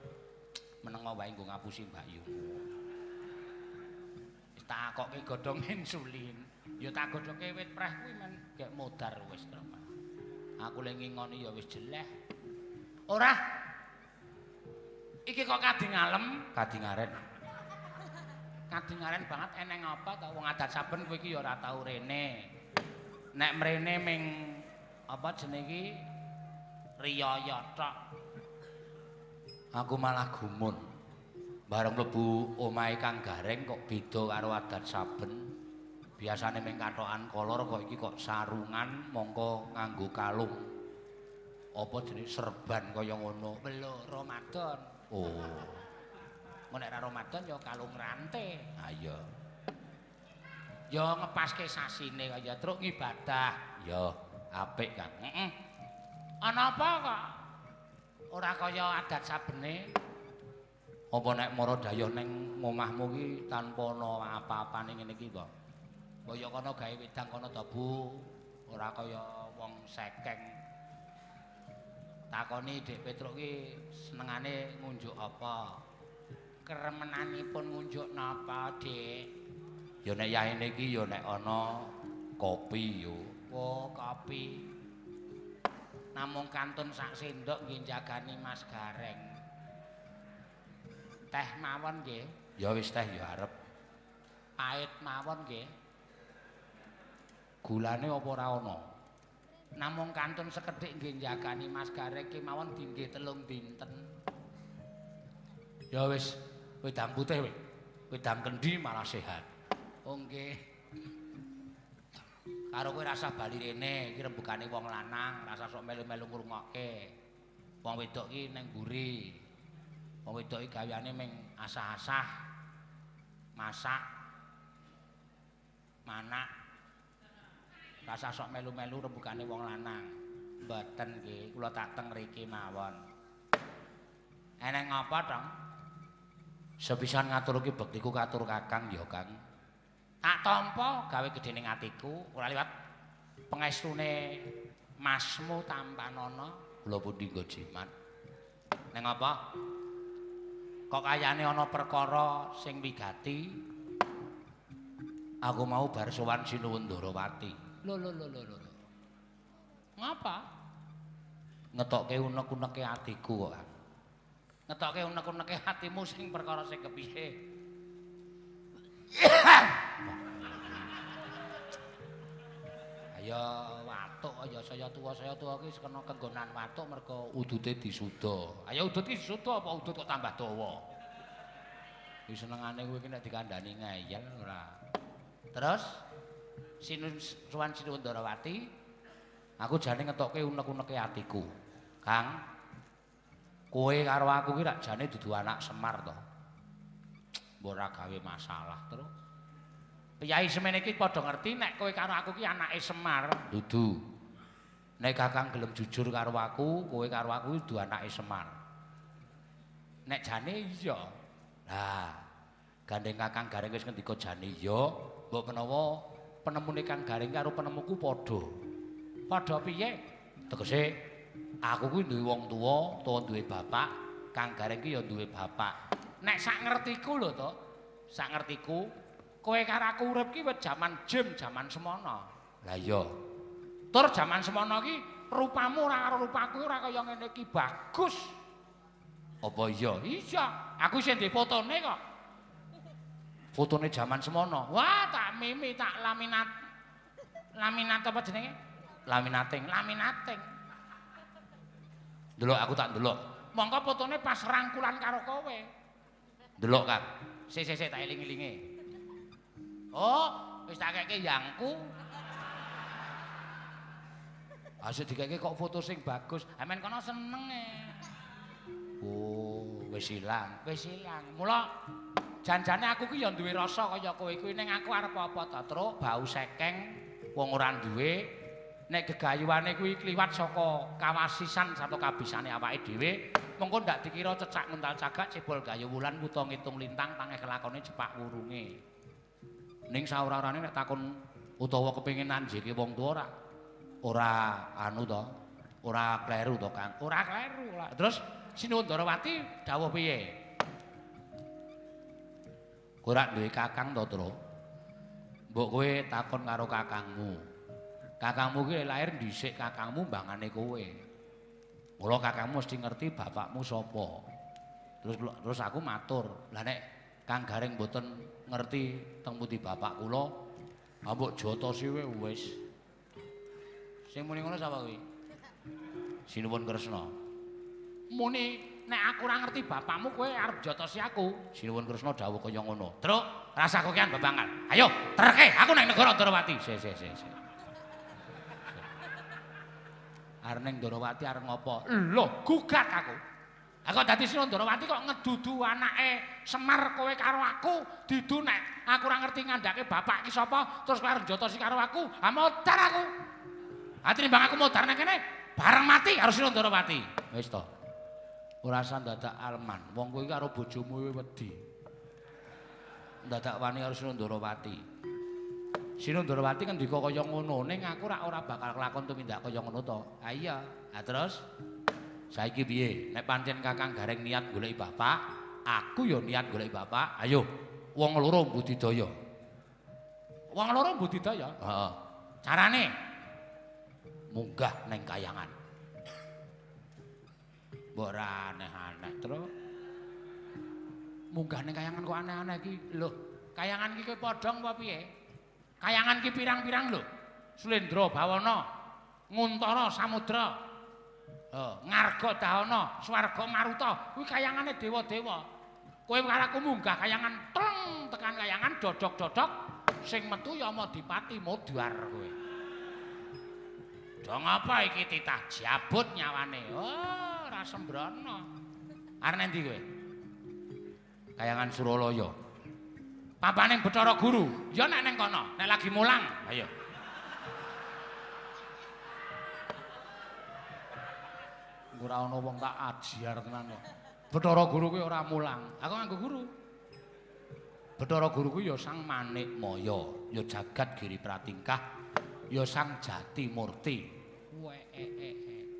Menengo wae nggo ngapusi Mbak Yu. Wis tak akoke godhong insulin. Ya tak godhoke wit preh kuwi men gek modar wis to. Aku le ngingoni ya wis jeleh. Ora. Iki kok kadingalem, kadingaren. Kadingaren banget eneng apa to wong adat saben kowe iki ya ora tau rene. Nek mrene ming apa jenenge iki riyaya tok. Aku malah gumun. Bareng mlebu omahe Kang Gareng kok beda karo adat saben. Biasane mung kathokan kolor kok iki kok sarungan mongko nganggo kalung. Apa jenenge serban kaya ngono. Beluk Ramadan. Oh. Mun nek ra Ramadan ya kalung rante. Ha iya. Ya ngepaske sasine kaya truk ngibadah. Ya apik Kang. Heeh. Ana apa kok? Ora kaya adat sabene. Apa nek mara dayah ning omahmu ki tanpa ana apa-apane ngene iki kok. Kaya kono gawe wedang kono to, Bu. Ora kaya wong sekeng. Takoni Dik Petruk ki senengane ngunjuk apa? Keremenanipun ngunjuk napa, Dik? Ya nek yahene iki ya nek ana kopi yo. Oh, kopi. Namung kantun sak sendok nggih jagani Mas Gareng. Teh mawon nggih. Ya wis teh ya arep. Pait mawon nggih. Gulane apa ora ana? Namung kantun sekedhik nggih jagani Mas Gareng ki mawon dinggih 3 dinten. Ya wis, wedang putih weh. Wedang kendi malah sehat. Oh nggih. Karo kowe rasa bali rene, iki rembugane wong lanang, rasa sok melu-melu ngrungokke. Wong wedok ki ning mburi. Wong wedok iki gaweane ming asah-asah. Masak. Manak. Rasa sok melu-melu rembugane wong lanang. Mboten nggih, kula tak teng mriki mawon. Eneng ngapa, Tong? Sepisan ngaturke bektiku katur Kakang ya, Kang. Tak tampa gawe gedening atiku, ora liwat pengestune Masmu Tampanana, kula pundi nggo jimat. Neng apa? Kok kayane ana perkara sing wigati. Aku mau bar sowan Sinuwun Ndarawati. Lho. Ngapa? Ngetokke unek-uneke atiku kok. Ngetokke unek-uneke atimu sing perkara sing kepiye? Ayo watuk ya saya tuwa ki kena kenggonan watuk mergo udute disuda. Ayo udut ki disuda apa udut kok tambah dawa? Ki senengane kowe ki nek dikandhani ngeyel ora. Terus Sinuwun Ndarawati, aku jane ngetokke unek-uneke atiku. Kang, kowe karo aku ki rak jane dudu anak Semar to. Mbok ora gawe masalah terus. Piyai semene iki padha ngerti nek kowe karo aku ki anake Semar. Dudu. Nek Kakang gelem jujur karo aku, kowe karo aku dudu anake Semar. Nek jane iya. Lah, gandeng Kakang Gareng wis ngendika jane iya, mbok menawa penemune Kang Gareng karo penemuku padha. Padha piye? Tegese aku kuwi duwe wong tuwa, duwe bapak, Kang Gareng ki ya duwe bapak. Nek sak ngertiku lho to, sak ngertiku kowe karo aku urip ki wis jaman jim, jaman semono. Lah iya. Tur jaman semono ki rupamu ora karo rupaku ora kaya ngene iki bagus. Apa iya? Iya, aku sing ndek fotone kok. Fotone jaman semono. Wah, tak mimi tak laminat apa jenenge? Laminating. Delok aku tak delok. Mongko fotone pas rangkulan karo kowe. Delok Kang. Sik tak eling-elinge. Oh, wis tak keke yangku. Asik dikeke kok foto sing bagus. Amen kono seneng e. Oh, wis ilang. Mula janjane aku ki ya duwe rasa kaya kowe kuwi ning aku arep apa ta, Truk? Bau sekeng wong ora duwe. Nek gegayuhane kuwi kliwat saka kawasisan satu kabisane awake dhewe, mengko ndak dikira cecak nguntal cagak cebol gayu wulan wuta ngitung lintang tangeh kelakone jepak wurunge. Ning saurarane nek takon utawa kepengin nanjeke wong tuwa ora anu to, ora kleru to, Kang. Ora kleru lah. Terus Sinuwun Ndarawati dawuh piye? Kowe ora duwe kakang to, Tru? Mbok kowe takon karo kakangmu. Kakangmu ki lair dhisik kakangmu mbangane kowe. Mula kakangmu mesti ngerti bapakmu sapa. Terus aku matur, lah nek Kang Gareng mboten ngerti teng pundi bapak kula, mbok jotosi wis. Sing muni ngono sapa kuwi? Sinuwun Kresna. Muni nek aku ora ngerti bapakmu kowe arep jotosi aku. Sinuwun Kresna dawuh kaya ngono. Truk, rasa kokean bebangan. Ayo, terke aku ning negara Ndarawati. Sik. Arep ning Ndarawati arep ngopo? Lho, gugat aku. Aku dadi Sinuwun Ndarawati kok ngedudu anake Semar kowe karo aku, didu nek aku ora ngerti ngandhake bapak ki sapa, terus kowe arep jotosi karo aku. Ha modar aku. Tinimbang aku modar nang kene, bareng mati karo Sinuwun Ndarawati. Wis to. Ora usah dadak alman. Wong kowe karo bojomu wedi. Dadak wani karo Sinuwun Ndarawati. Sinuwun Ndarawati ngendika kaya ngono, ning aku ora bakal kelakon tumindak kaya ngono to. Ha iya. Ha terus saiki piye? Nek pancen Kakang Gareng niat goleki bapak, aku ya niat goleki bapak. Ayo, wong loro budidaya. Wong loro budidaya? Heeh. Carane munggah ning kayangan. Mbok ora aneh-aneh, Tru. Munggah ning kayangan kok aneh-aneh iki. Lho, kayangan iki kowe padha apa piye? Kayangan ki pirang-pirang lho. Slendra Bawana, Nguntara Samudra, Ngarga Dahana, Swarga Maruta. Kuwi kayangane dewa-dewa. Kowe karo aku munggah kayangan, teng tekan kayangan dodok-dodok sing metu Yama Dipati modar kowe. Dong apa iki titah jabut nyawane. Oh, ora sembrono. Arep endi kowe? Kayangan Suralaya. Papaning Bathara Guru, ya nek ning kono, nek lagi mulang. Ayo. Ora ana wong tak ajar tenan kok. Bathara Guru kuwi ora mulang. Aku nganggo guru. Bathara Guru kuwi ya Sang Manikmaya, ya Jagat Giri Pratingkah, ya Sang Jati Murti.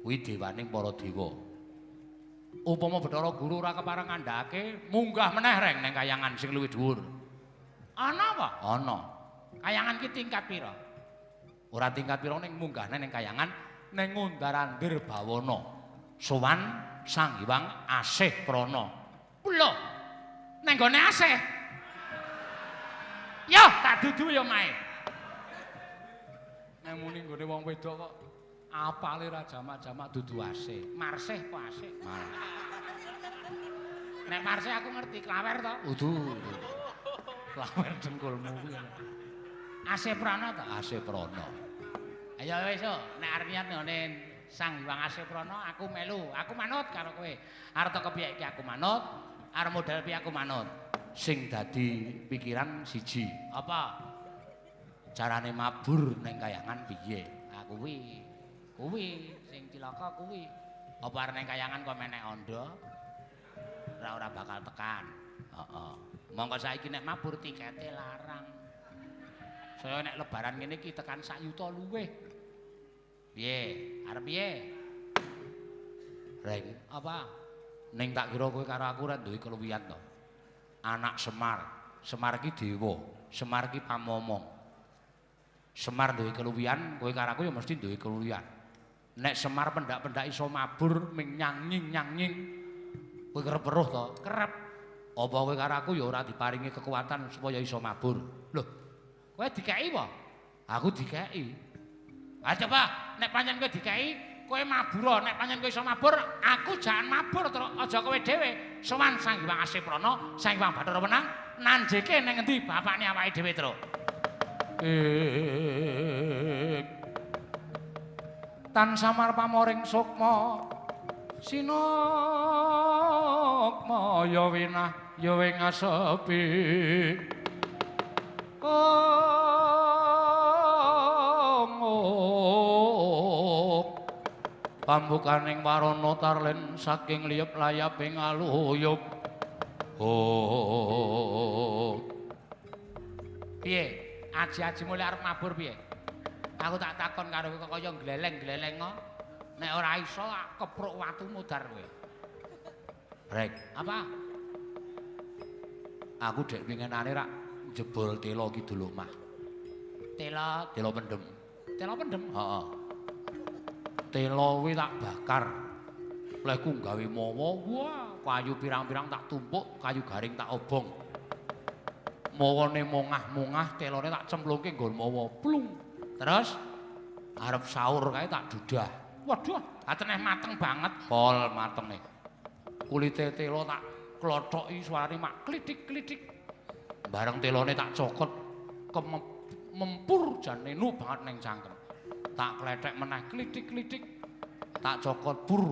Kuwi dewaning para dewa. Upama Bathara Guru ora kepareng ngandhake, munggah meneh reng ning kayangan sing luwih dhuwur. Ana apa? Ana. Kayangan ki tingkat pira? Ora tingkat pira ning munggahne ning kayangan ning Ngundarandir Bawana. Sowan Sang Hyang Asih Prana. Lho. Ning gone Asih. Yo, tak dudu ya mae. Nek muni nggone wong wedok kok apale ra jamak-jamak dudu Asih. Marsih kok Asih. Nek Marsih aku ngerti klawer to. Udu. Klawer dengkulmu kuwi. Asih Prana to? Asih Prana. Ayo wis yo, nek arep niat ngene Sang Hyang Asih Prana aku melu, aku manut karo kowe. Arep teko piye iki aku manut, arep modal piye aku manut. Sing dadi pikiran siji. Apa? Carane mabur ning kayangan piye? Aku kuwi sing cilaka kuwi. Apa arep ning kayangan kok menek anda? Ora bakal tekan. Heeh. Monggo saiki nek mabur tikete larang. Saya nek lebaran ngene iki tekan 1 yuta luwih. Piye? Arep piye? Reng, apa? Ning tak kira kowe karo aku ora duwe keluwihan to. Anak Semar. Semar ki dewa, Semar ki pamomong. Semar duwe keluwihan, kowe karo aku ya mesti duwe keluwihan. Nek Semar pendak-pendak iso mabur ming nyanging-nyanging, kowe kerep weruh to? Kerep. Apa kowe karo aku ya ora diparingi kekuatan supaya iso mabur. Lho, kowe dikeki apa? Aku dikeki. Ah coba, nek pancen kowe dikeki, kowe mabur. Nek pancen kowe iso mabur, aku jangan mabur terus aja kowe dhewe. Sowan Sang Hyang Asih Prana, Sang Hyang Bathara Wenang, nanjeke ning endi bapakne awake dhewe terus. Tan samar pamoring sukma sinokma ya winah ya wing asepi pambukaning warana tarlen saking liyep layaping aluyup piye aji-aji mulih arep mabur piye aku tak takon karo kowe kaya gleleng-gleleng nek ora iso kepruk watu mudar kowe rek apa aku dek pinginane rak jebol tela kidul omah tela pendem heeh tela kuwi tak bakar lehku gawe mawa wah kayu pirang-pirang tak tumpuk kayu garing tak obong mawane mongah-mongah telane tak cemplungke nggon mawa plung terus arep sahur kae tak dudah waduh ateneh mateng banget pol matenge kulite tela tak klothoki suarane mak klitik-klitik bareng telane tak cokot mempur jan nenu banget ning cangkem tak klethek meneh klitik-klitik tak cokot pur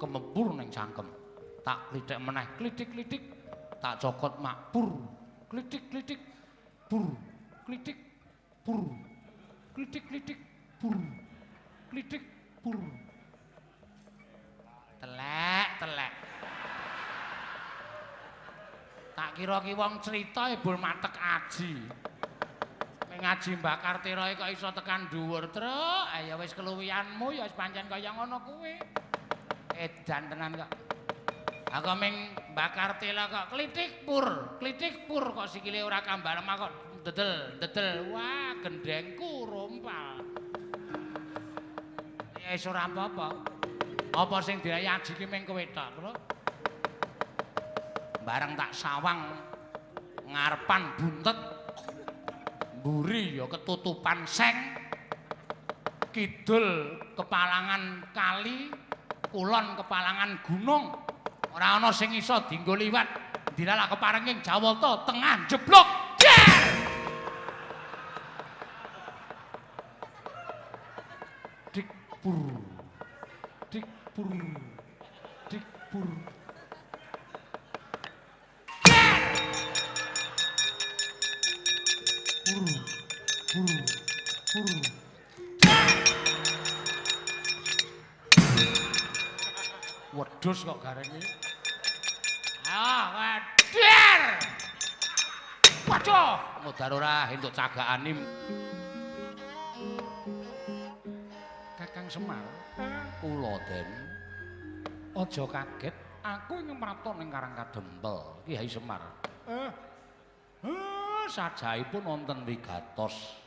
kemempur ning cangkem tak klethek meneh klitik-klitik tak cokot mak pur klitik-klitik pur klitik pur klitik-klitik pur klitik pur telek tak kira ki wong crita ebul matek aji ngaji Mbak Kartirae kok iso tekan dhuwur truk ya wis keluwihanmu ya wis pancen kaya ngono kuwi edan tenan kok aku ming Mbak Kartila kok klitik pur kok sikile ora kambal kok dedel wah gendengku rompal ya wis ora apa sing diayaji ki ming kowe tok bro bareng tak sawang ngarepan buntet mburi ya ketutupan seng kidul kepalangan kali kulon kepalangan gunung ora ana sing iso dienggo liwat dilalak keparenging Jawata tengah jeblok dikpur dikpur dikpur wedhus kok gareng iki Wadir. Waduh, modar ora entuk cagakanim. Kakang Semar, kula Den. Aja kaget, aku ing mrapta ning Karang Kadempel, Kyai Semar. Sajaipun wonten wigatos.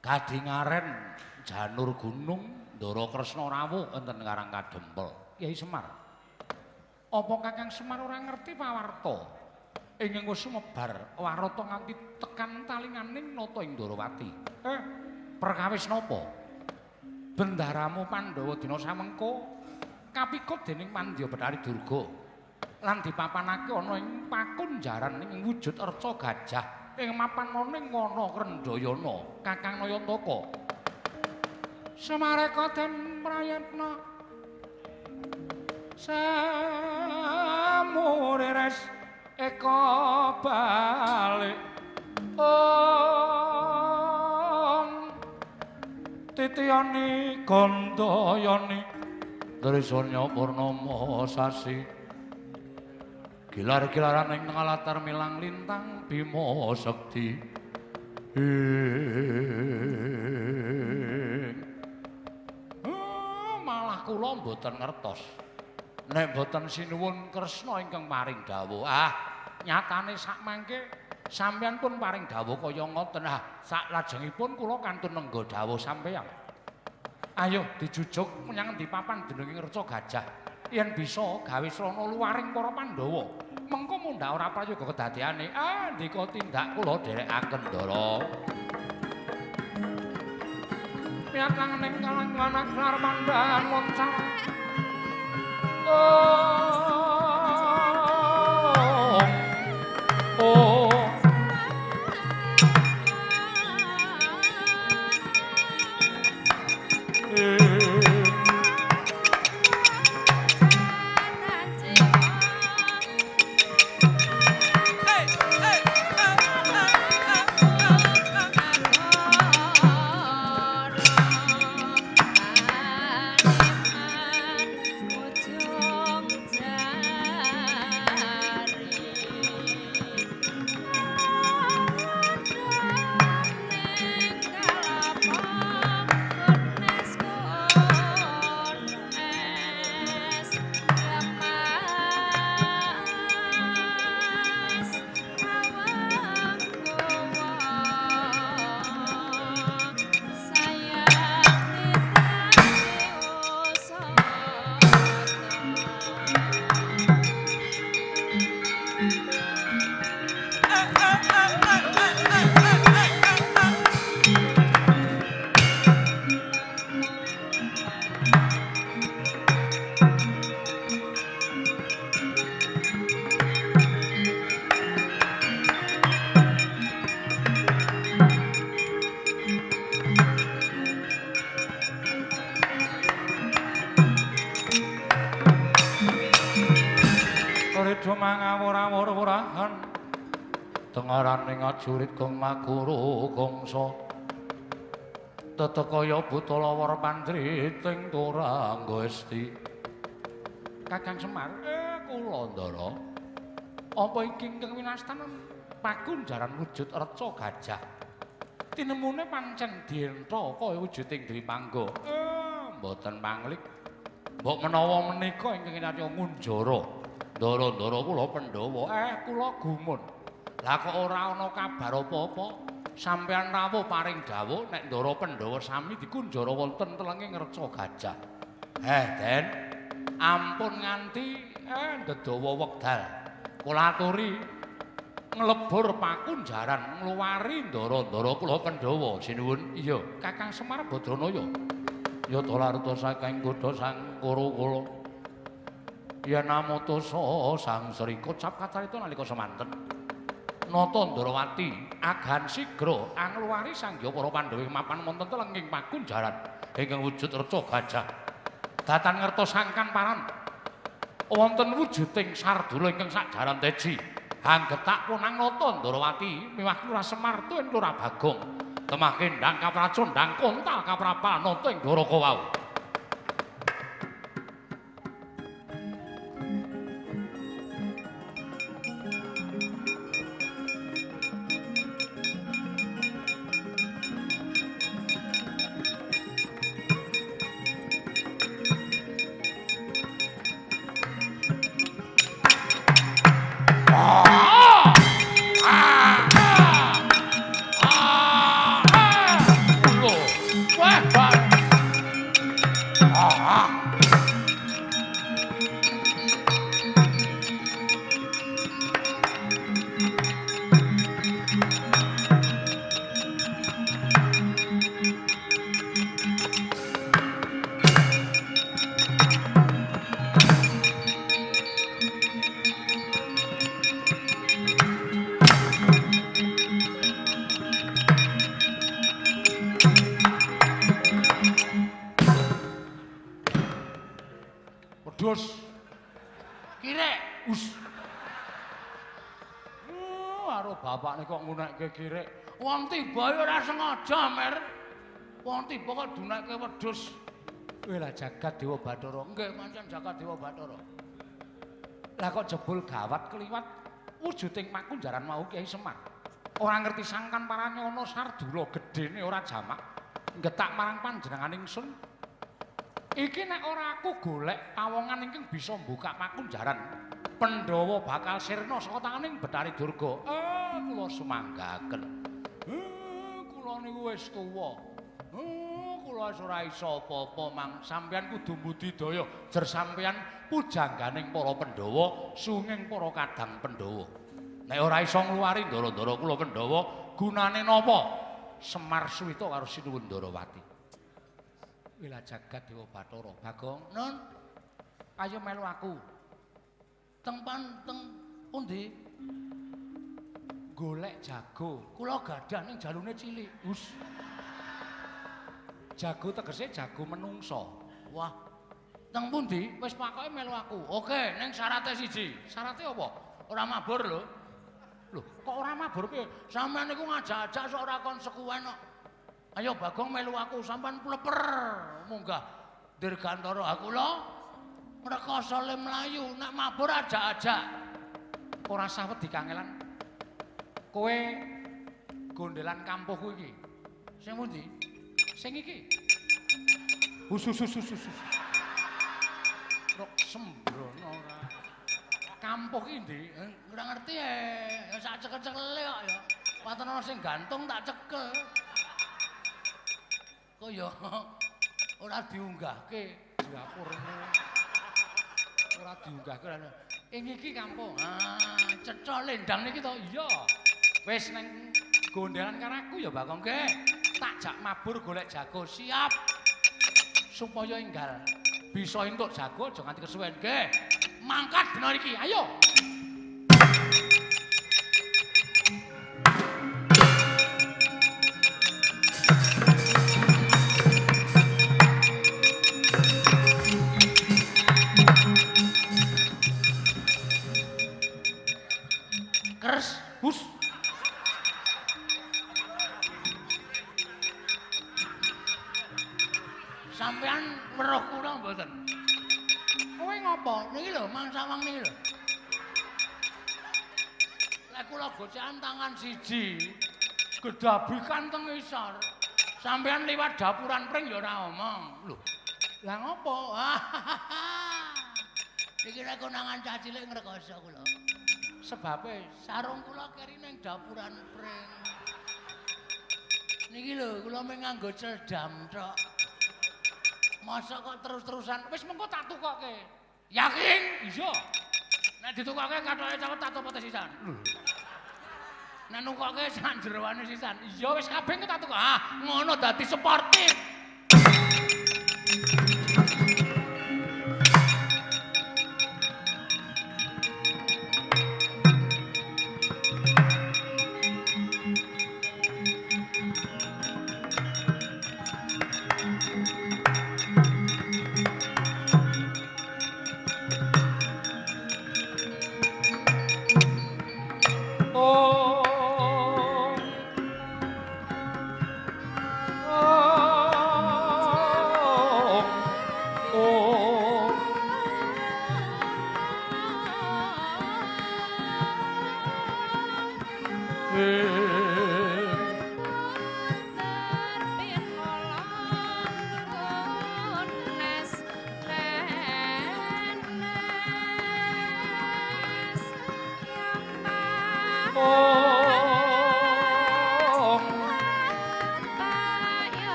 Gadingaren janur gunung Ndara Kresna rawuh wonten Karang Kadempel, Kyai Semar. Apa Kakang Semar ora ngerti pawarta? Ingkang wis sumebar warata nganti tekan talinganing nata ing Ndarawati. Perkawis napa? Bendaramu Pandhawa dina samengko kapikut dening Pandya Bathari Durga lan dipapanake ana ing pakunjaran ing wujud arca gajah ing mapan ning wana Krendayana Kakang Nayantaka. Semareka den prayatna samurires eka balik titiyani gandayani trisanya purnama sasi gilar-gilaran ing tengah latar milang lintang Bima Sekti malah kula mboten ngertos nek mboten sinuwun Kresna ingkang paring dawuh. Nyatane sakmangke sampeyan pun paring dawuh kaya ngoten. Saklajengipun kula kantun nengga dawuh sampeyan. Ayo dijujuk menyang endi papan dening reca gajah. Yen bisa gawe srana luwaring para Pandhawa. Mengko mundhak ora prayoga kedadeane. Ndika tindak kula dherekaken Ndara. Piatang ning kalang anak lar mandhan moncal. mangawur-awur-wurahan tengaraning ajurit kang maguru gongso tetekaya butalawar pandriting turangga esti Kakang Semar kula ndara apa iki ingkang winastan pakunjaran wujud reca gajah tinemune pancen dientha kaya wujuding Dripangga mboten panglik mbok menawa menika ingkang kinarya ngunjara ndara-ndara kula Pandhawa kula gumun lah kok ora ana kabar apa-apa sampeyan rawuh paring dawuh nek ndara Pandhawa sami dikunjara wonten telenging reca gajah Den ampun nganti ndedawa wekdal kula aturi nglebur pakunjaran ngluwari ndara-ndara kula Pandhawa sinuwun iya Kakang Semar Badranaya ya tolarta saking kutha sang kula yen namutusa sang Sri kocap kacarita nalika semanten nata Ndarawati agan sigra angluwari sangya para Pandhawa mapan wonten telenging pakunjaran ingkang wujud reca gajah datan ngertosangkan paran wonten wujuding sardula ingkang sakjaran teji hanggetak punang nata Ndarawati miwah Lurah Semar tuwin Lurah Bagong temah kendhang kapracon ndang kontal kaprapal nata ing Dwaraka wau wedhus. Kirek, us. Karo bapakne kok ngunekke kirek. Wong tiba ora sengaja, Mer. Wong tiba kok dunekke wedhus. Kowe lah jagat Dewa Bathara. Nggih, pancen jagat Dewa Bathara. Lah kok jebul gawat kliwat wujuding Pakunjaran mau Kyai Semar. Ora ngerti sangkan Paranyono Sardula gedene ora jamak. Ngetak marang panjenengan ingsun. Iki nek ora aku golek pawongan ingkang bisa mbukak Pakunjaran. Pandhawa bakal sirna saka tanganing Betari Durga. Kula sumanggaken. Kula niku wis tuwa. Kula ora iso apa-apa mang sampeyan kudu mbudidaya jer sampeyan pujangganing para Pandhawa, sunging para kadang Pandhawa. Nek ora iso ngluwari ndara-ndara kula Pandhawa, gunane napa? Semar Suwita karo Sinuwun Ndarawati. Wila jagat Dewa Bathara. Bagong, Nun. Ayo melu aku. Teng pundi? Golek jago. Kula gadah ning jalune cilik. Us. Jago tegese jago menungso. Wah. Teng pundi? Wis pakoke melu aku. Oke, ning syaraté siji. Syaraté apa? Ora mabur lho. Lho, kok ora mabur piye? Sampeyan niku ngajak-ajak sok ora kon sekuwen kok. Ayo Bagong melu aku, sampean pleper. Munggah dirgantara aku lho. Rekoso le mlayu, nek mabur ajak-ajak. Ora sah wedi kangelan. Kowe gondelan kampuhku iki. Sing pundi? Sing iki. Sus. Rok sembrono ora. Kampuh iki ndi? Ora ngerti ya sak cekel-cekele kok ya. Paten ana sing gantung tak cekel. Kok ya ora diunggahke dapurmu. Ora diunggahke ana. Iki kampung. Cecok lendang niki to. Iya. Wis nang gondelan karo aku ya Bakong nggih. Tak jak mabur golek jago siap. Supaya enggal bisa entuk jago aja nganti kesuwen nggih. Mangkat dina iki. Ayo. Keres, bus. Sampean weruh kula mboten? Kowe ngopo? Niki lho, mangsawang niki lho. Lek kula gocekan tangan siji, gedabikan teng isor. Sampean liwat dapuran pring ya ora omong. Lho. Lah ngopo? Iki nek konangan cah cilik ngrekoso kula. Sebabe sarung kula keri ning dapuran pring. Niki lho, kula mung nganggo celdam tok. Masa kok terus-terusan wis mengko tak tukokke. Yakin? Iya. Nek ditukokke kathoke cepet tak topote sisan. Nek nukokke sak jeroane sisan. Iya wis kabeh tak tukok. Ngono dadi sportif.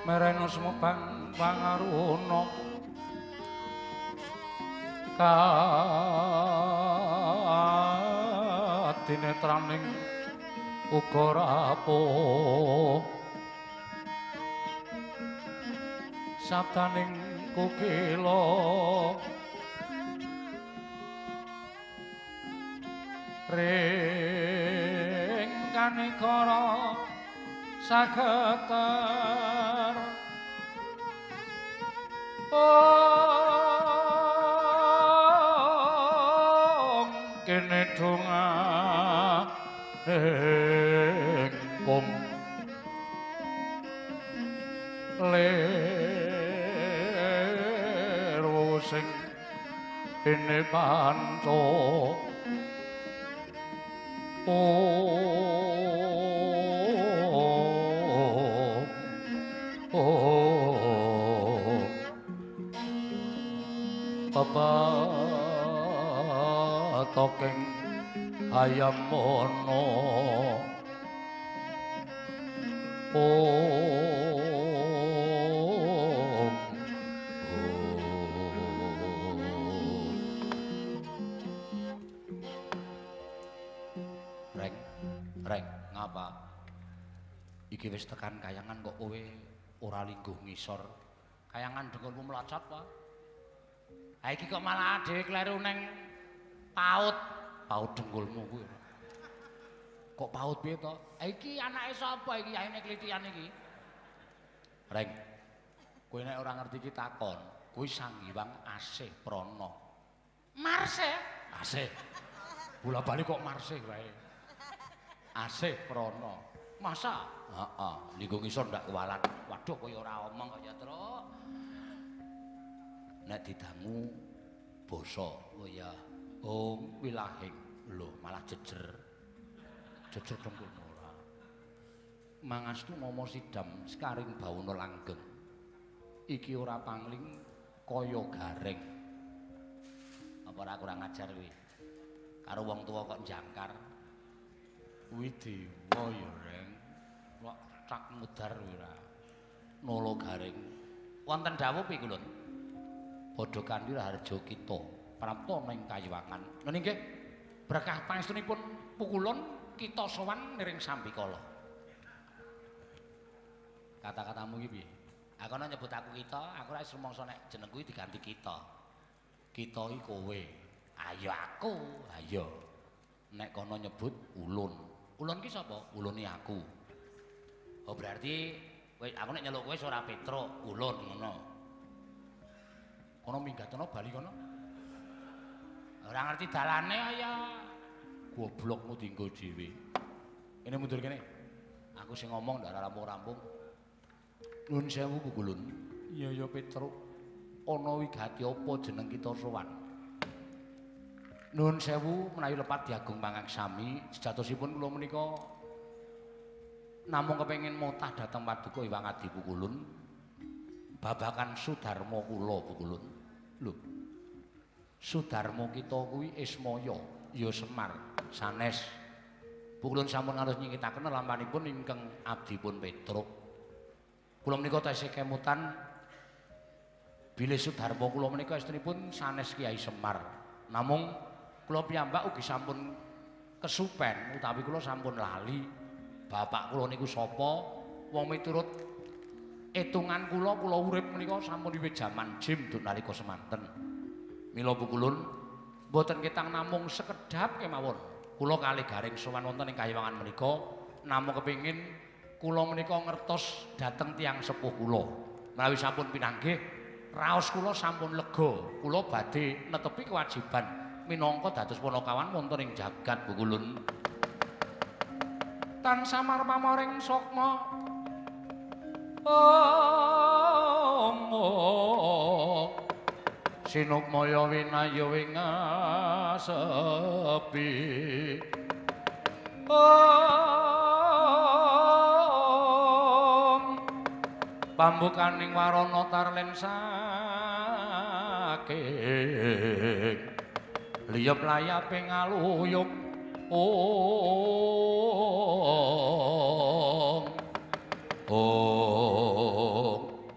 Mereno semupang pangaruno katinetraning uga rapuh sabdaning kukila ring kanikara sageter kene donga kum lero sing ene panto toking ayam mono Reng, ngapa? Iki wis tekan kayangan kok kowe ora lingguh ngisor. Kayangan dengkulmu melacot apa? Ha iki kok malah dhewe kleru neng paut. Paut dengkulmu kuwi. Kok paut piye to? Ha iki anake sapa iki yaene klitian iki? Reng. Kowe nek ora ngerti iki takon. Kuwi Sanghyang Asih Prana. Marsih? Asih. Bola-bali kok marsih wae. Asih Prana. Masa? Heeh, linggo ngisor ndak kewalan. Waduh kaya ora omong kok ya, Truk. Nek didangu basa, oh ya. Oh, wilahing. Lho, malah jejer. Jejer dengkulmu ora. Mangastu mama sidam sekaring bawana langgeng. Iki ora pangling kaya garing. Apa ora kurang ajar kuwi? Karo wong tuwa kok jangkar. Kuwi dewa ya, Reng. Kok cak mudar kuwi ora. Nolo garing. Wonten dawuh piye kulun? Padha kanthi harja kita prapta ning kayiwangan. Nggih nggih. Berkah pangestunipun pukulun kita sowan niring Sambikala. Kata-katamu iki piye? Aku ana nyebut aku kita, aku ora rumangsa nek jeneng kuwi diganti kita. Kita iki kowe. Ayo aku, ayo. Nek kono nyebut ulun. Ulun ki sapa? Ulune aku. Oh berarti aku nek nyeluk kowe ora Petruk, ulun ngono. Kono minggatno bali kono. Ora ngerti dalane ya. Goblokmu dienggo dhewe. Ini mundur kene. Aku sing ngomong ndak rampung-rampung. Nuwun sewu Pukulun. Iya ya Petruk. Ana wigati apa jeneng kita sowan? Nuwun sewu menawi lepat diagung pangaksami, sejatosipun kula menika namung kepengin motah dhateng Paduka Hyang Adi Pukulun. Babakan Sudarma kula Pukulun. Lho. Sudarma kita kuwi Ismaya, ya Semar, sanes. Pukulun sampun ngarep nyingkitaken lampanipun ingkang abdipun Petruk. Kula menika tasih kemutan bilih Sudarma kula menika estrinipun sanes Kyai Semar. Namung kula piyambak ugi sampun kesupen utawi kula sampun lali bapak kula niku sapa wong miturut etungan kula urip menika sampun wiwit jaman jim duk nalika semanten. Mila Pukulun boten ketang namung sekedhap kemawon kula kalih garing sowan wonten ing kayiwangan menika namung kepingin kula menika ngertos dhateng tiyang sepuh kula. Menawi sampun pinanggih raos kula sampun lega kula badhe netepi kewajiban minangka dados Panakawan wonten ing jagat Pukulun. Tan samar pamoring sukma sinukmaya winaya wingasepi pambukaning warana tarlen saking liyep layape ngaluyup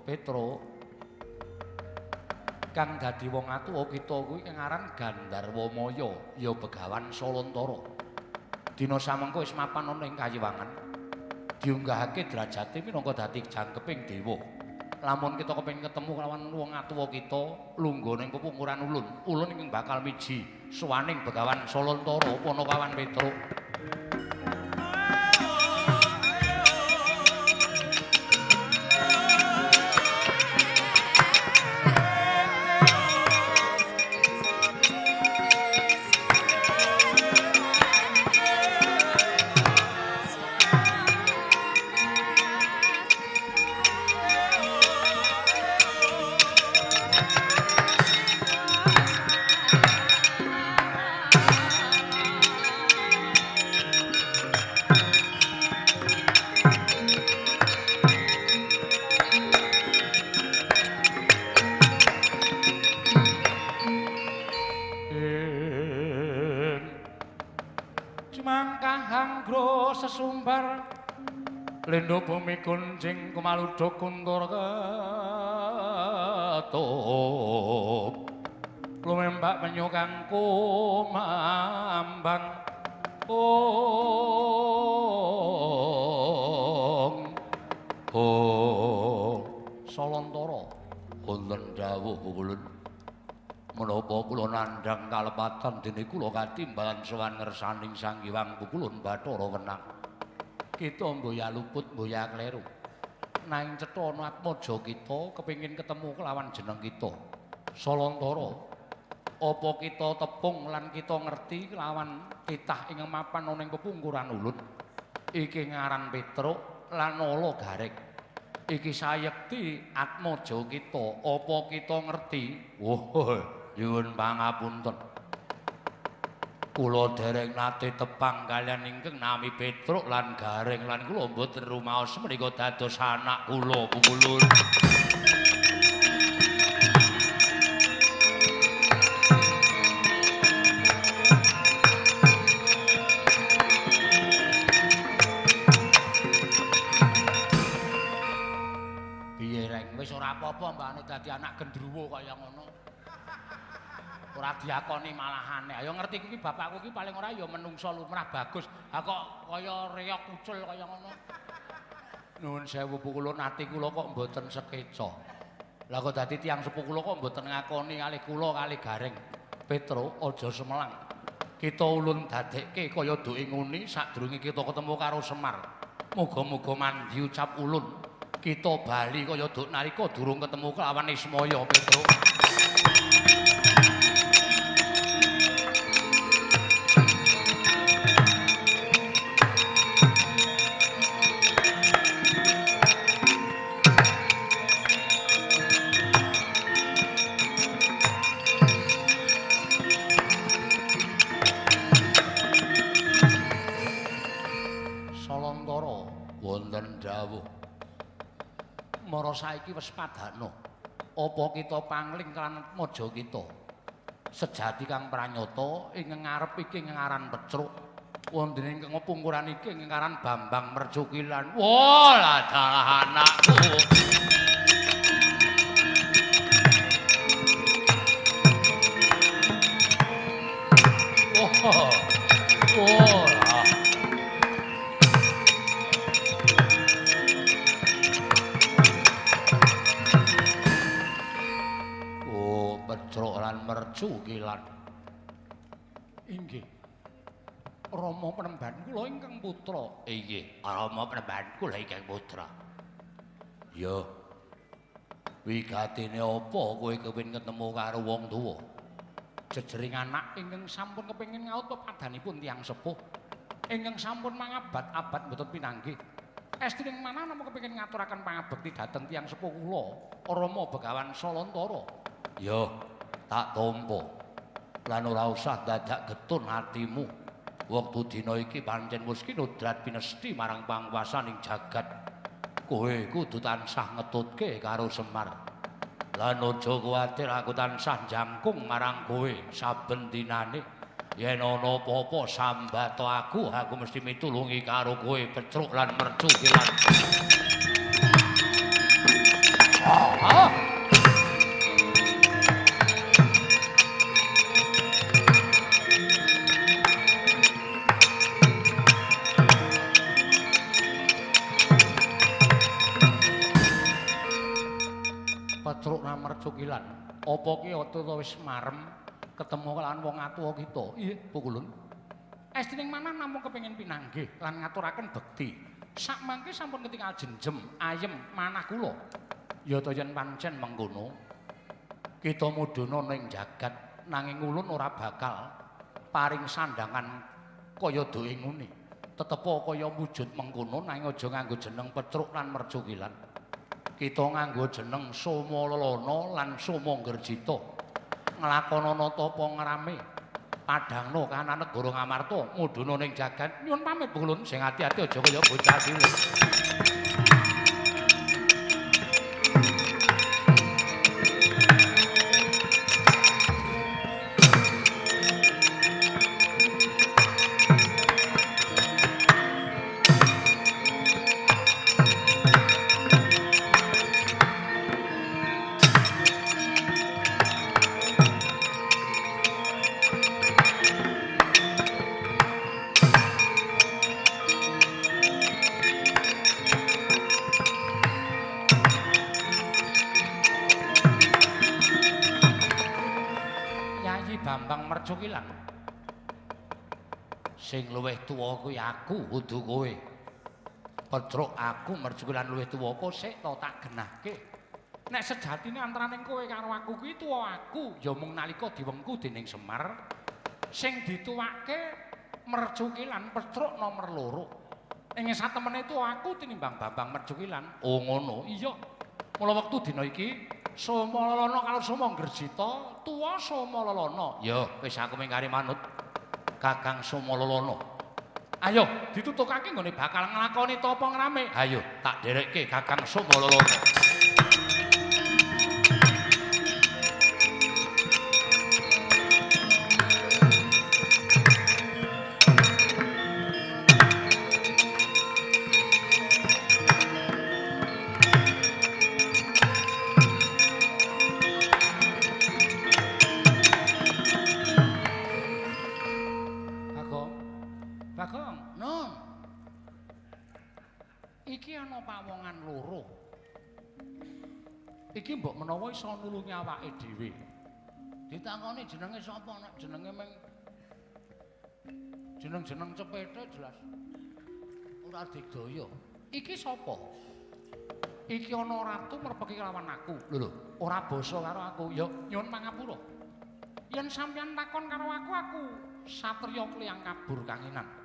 Petruk kang dadi wong atuwa kita kuwi kang aran Gandharwa Maya ya Begawan Salantara. Dina samengko wis mapan ana ing Kayiwangan. Diunggahake derajate minangka dadi jangkeping dewa. Lamun kita kepengin ketemu kelawan wong atuwa kita lungguh ning pepungkuran ulun. Ulun ingkang bakal miji sowaning Begawan Salantara Panakawan Petruk. Sesumbar lendo bumi kunjing kumaluduk kuntur ketup lumembak penyu kang kumambang Salantara wonten dawuh ulun menapa kula nandhang kalepatan dene kula katimbalan sowan ngersaning Sang Hyang Pukulun Bathara Wenang. Kita mboya luput mboya kleru. Nanging cetha ana atmaja kita kepengin ketemu kelawan jeneng kita. Salantara. Apa kita tepung lan kita ngerti kelawan titah ing mapan ana ing pepungkuran ulun. Iki ngaran Petruk lan ala Garek. Iki sayekti atmaja kita. Apa kita ngerti? Nyuwun pangapunten. Kula dereng nate tepang kalian ingkang nami Petruk lan Gareng lan kula mboten rumaos menika dados anak kula Pukulun. Piye reng wis ora apa-apa mbane dadi anak gendruwo kaya ngono. Ora diakoni malahane. Ayo ngerti kuwi bapakku ki paling ora ya menungsa lumrah bagus. Ha kok kaya reok kucul kaya ngono. Nuwun sewu Pukulun ati kula kok mboten sekeca. Lah kok dadi tiyang sepuh kula kok mboten ngakoni kalih kula kalih Gareng. Petruk aja semelang. Kita ulun dadekke kaya duke nguni sadurunge kita ketemu karo Semar. Muga-muga mandi ucap ulun. Kita bali kaya duk nalika durung ketemu kelawan Ismaya Petruk. Wonten dawuh mara saiki wis padhana apa kita pangling kan maja kita sejati kang pranyata ing ngarep iki ngaran Petruk wonten ing pungkuran iki ngaran Bambang Mercukilan wah dalah anakku wah Petruk lan Mercukilan. Inggih. Rama penemban kula ingkang putra. Inggih, Rama penemban kula ingkang putra. Ya. Wigatine apa kowe kepengin ketemu karo wong tuwa? Jejering anak ingkang sampun kepengin ngaut pepadanipun tiyang sepuh. Ingkang sampun mangabad-abad mboten pinanggih. Estrining manah namung kepengin ngaturaken pangabekti dhateng tiyang sepuh kula, Rama Begawan Salantara. Ya, tak tampa. Lan ora usah dadak getun atimu. Wektu dina iki pancen wis kinudrat pinesti marang pangwasaning jagat. Kowe kudu tansah ngetutke karo Semar. Lan aja kuwatir aku tansah jangkung marang kowe saben dinane. Yen ana apa-apa sambato aku mesti mitulungi karo kowe Petruk lan Mercukilan. Mercukilan. Apa ki atuwa wis marem ketemu kelawan wong atuwa kita? Nggih, Pukulun. Estrining mana namung kepengin pinanggih lan ngaturaken bekti. Sak mangke sampun ketingal jenjem ayem manah kula. Ya to yen pancen mengkono kita mudhuna ning jagat nanging ulun ora bakal paring sandangan kaya doe ngene. Tetepa kaya wujud mengkono nanging aja nganggo jeneng Petruk lan Mercukilan. Kita nganggo jeneng Somalelana lan Somanggerjita. Nglakonana tapa ngrame padhangna kahanan negara Ngamarta mudhuna ning jagat. Nyuwun pamit Pukulun, sing ati-ati aja kaya bocah cilik. Bambang Mercukilan. Sing luwih tuwa kuwi aku, kudu kowe. Petruk aku Mercukilan luwih tuwa kok sik to tak genahke. Nek sejatine antaraning kowe karo aku kuwi tuwa aku, ya mung nalika diwengku dening Semar. Sing dituwake Mercukilan Petruk nomor 2. Ing satemene tuwa aku tinimbang Bambang Mercukilan. Oh ngono. Iya. Mula wektu dina iki Somalelana karo Somanggerjita, tuwa Somalelana. Ya, wis aku mingkari manut. Kakang Somalelana. Ayo, ditutukake nggone bakal nglakoni tapa ngrame. Ayo, tak derekke Kakang Somalelana. Bagong, Nun. Iki ana pawongan loro. Iki mbok menawa iso nulungi awake dhewe. Ditakoni jenenge sapa nek jenenge meng jeneng-jeneng cepethe jelas ora digdaya. Iki sapa? Iki ana ratu merpeki lawan aku. Lho, ora basa karo aku. Ya nyuwun pangapura. Yen sampeyan takon karo aku satriya kliyang kabur kangenan.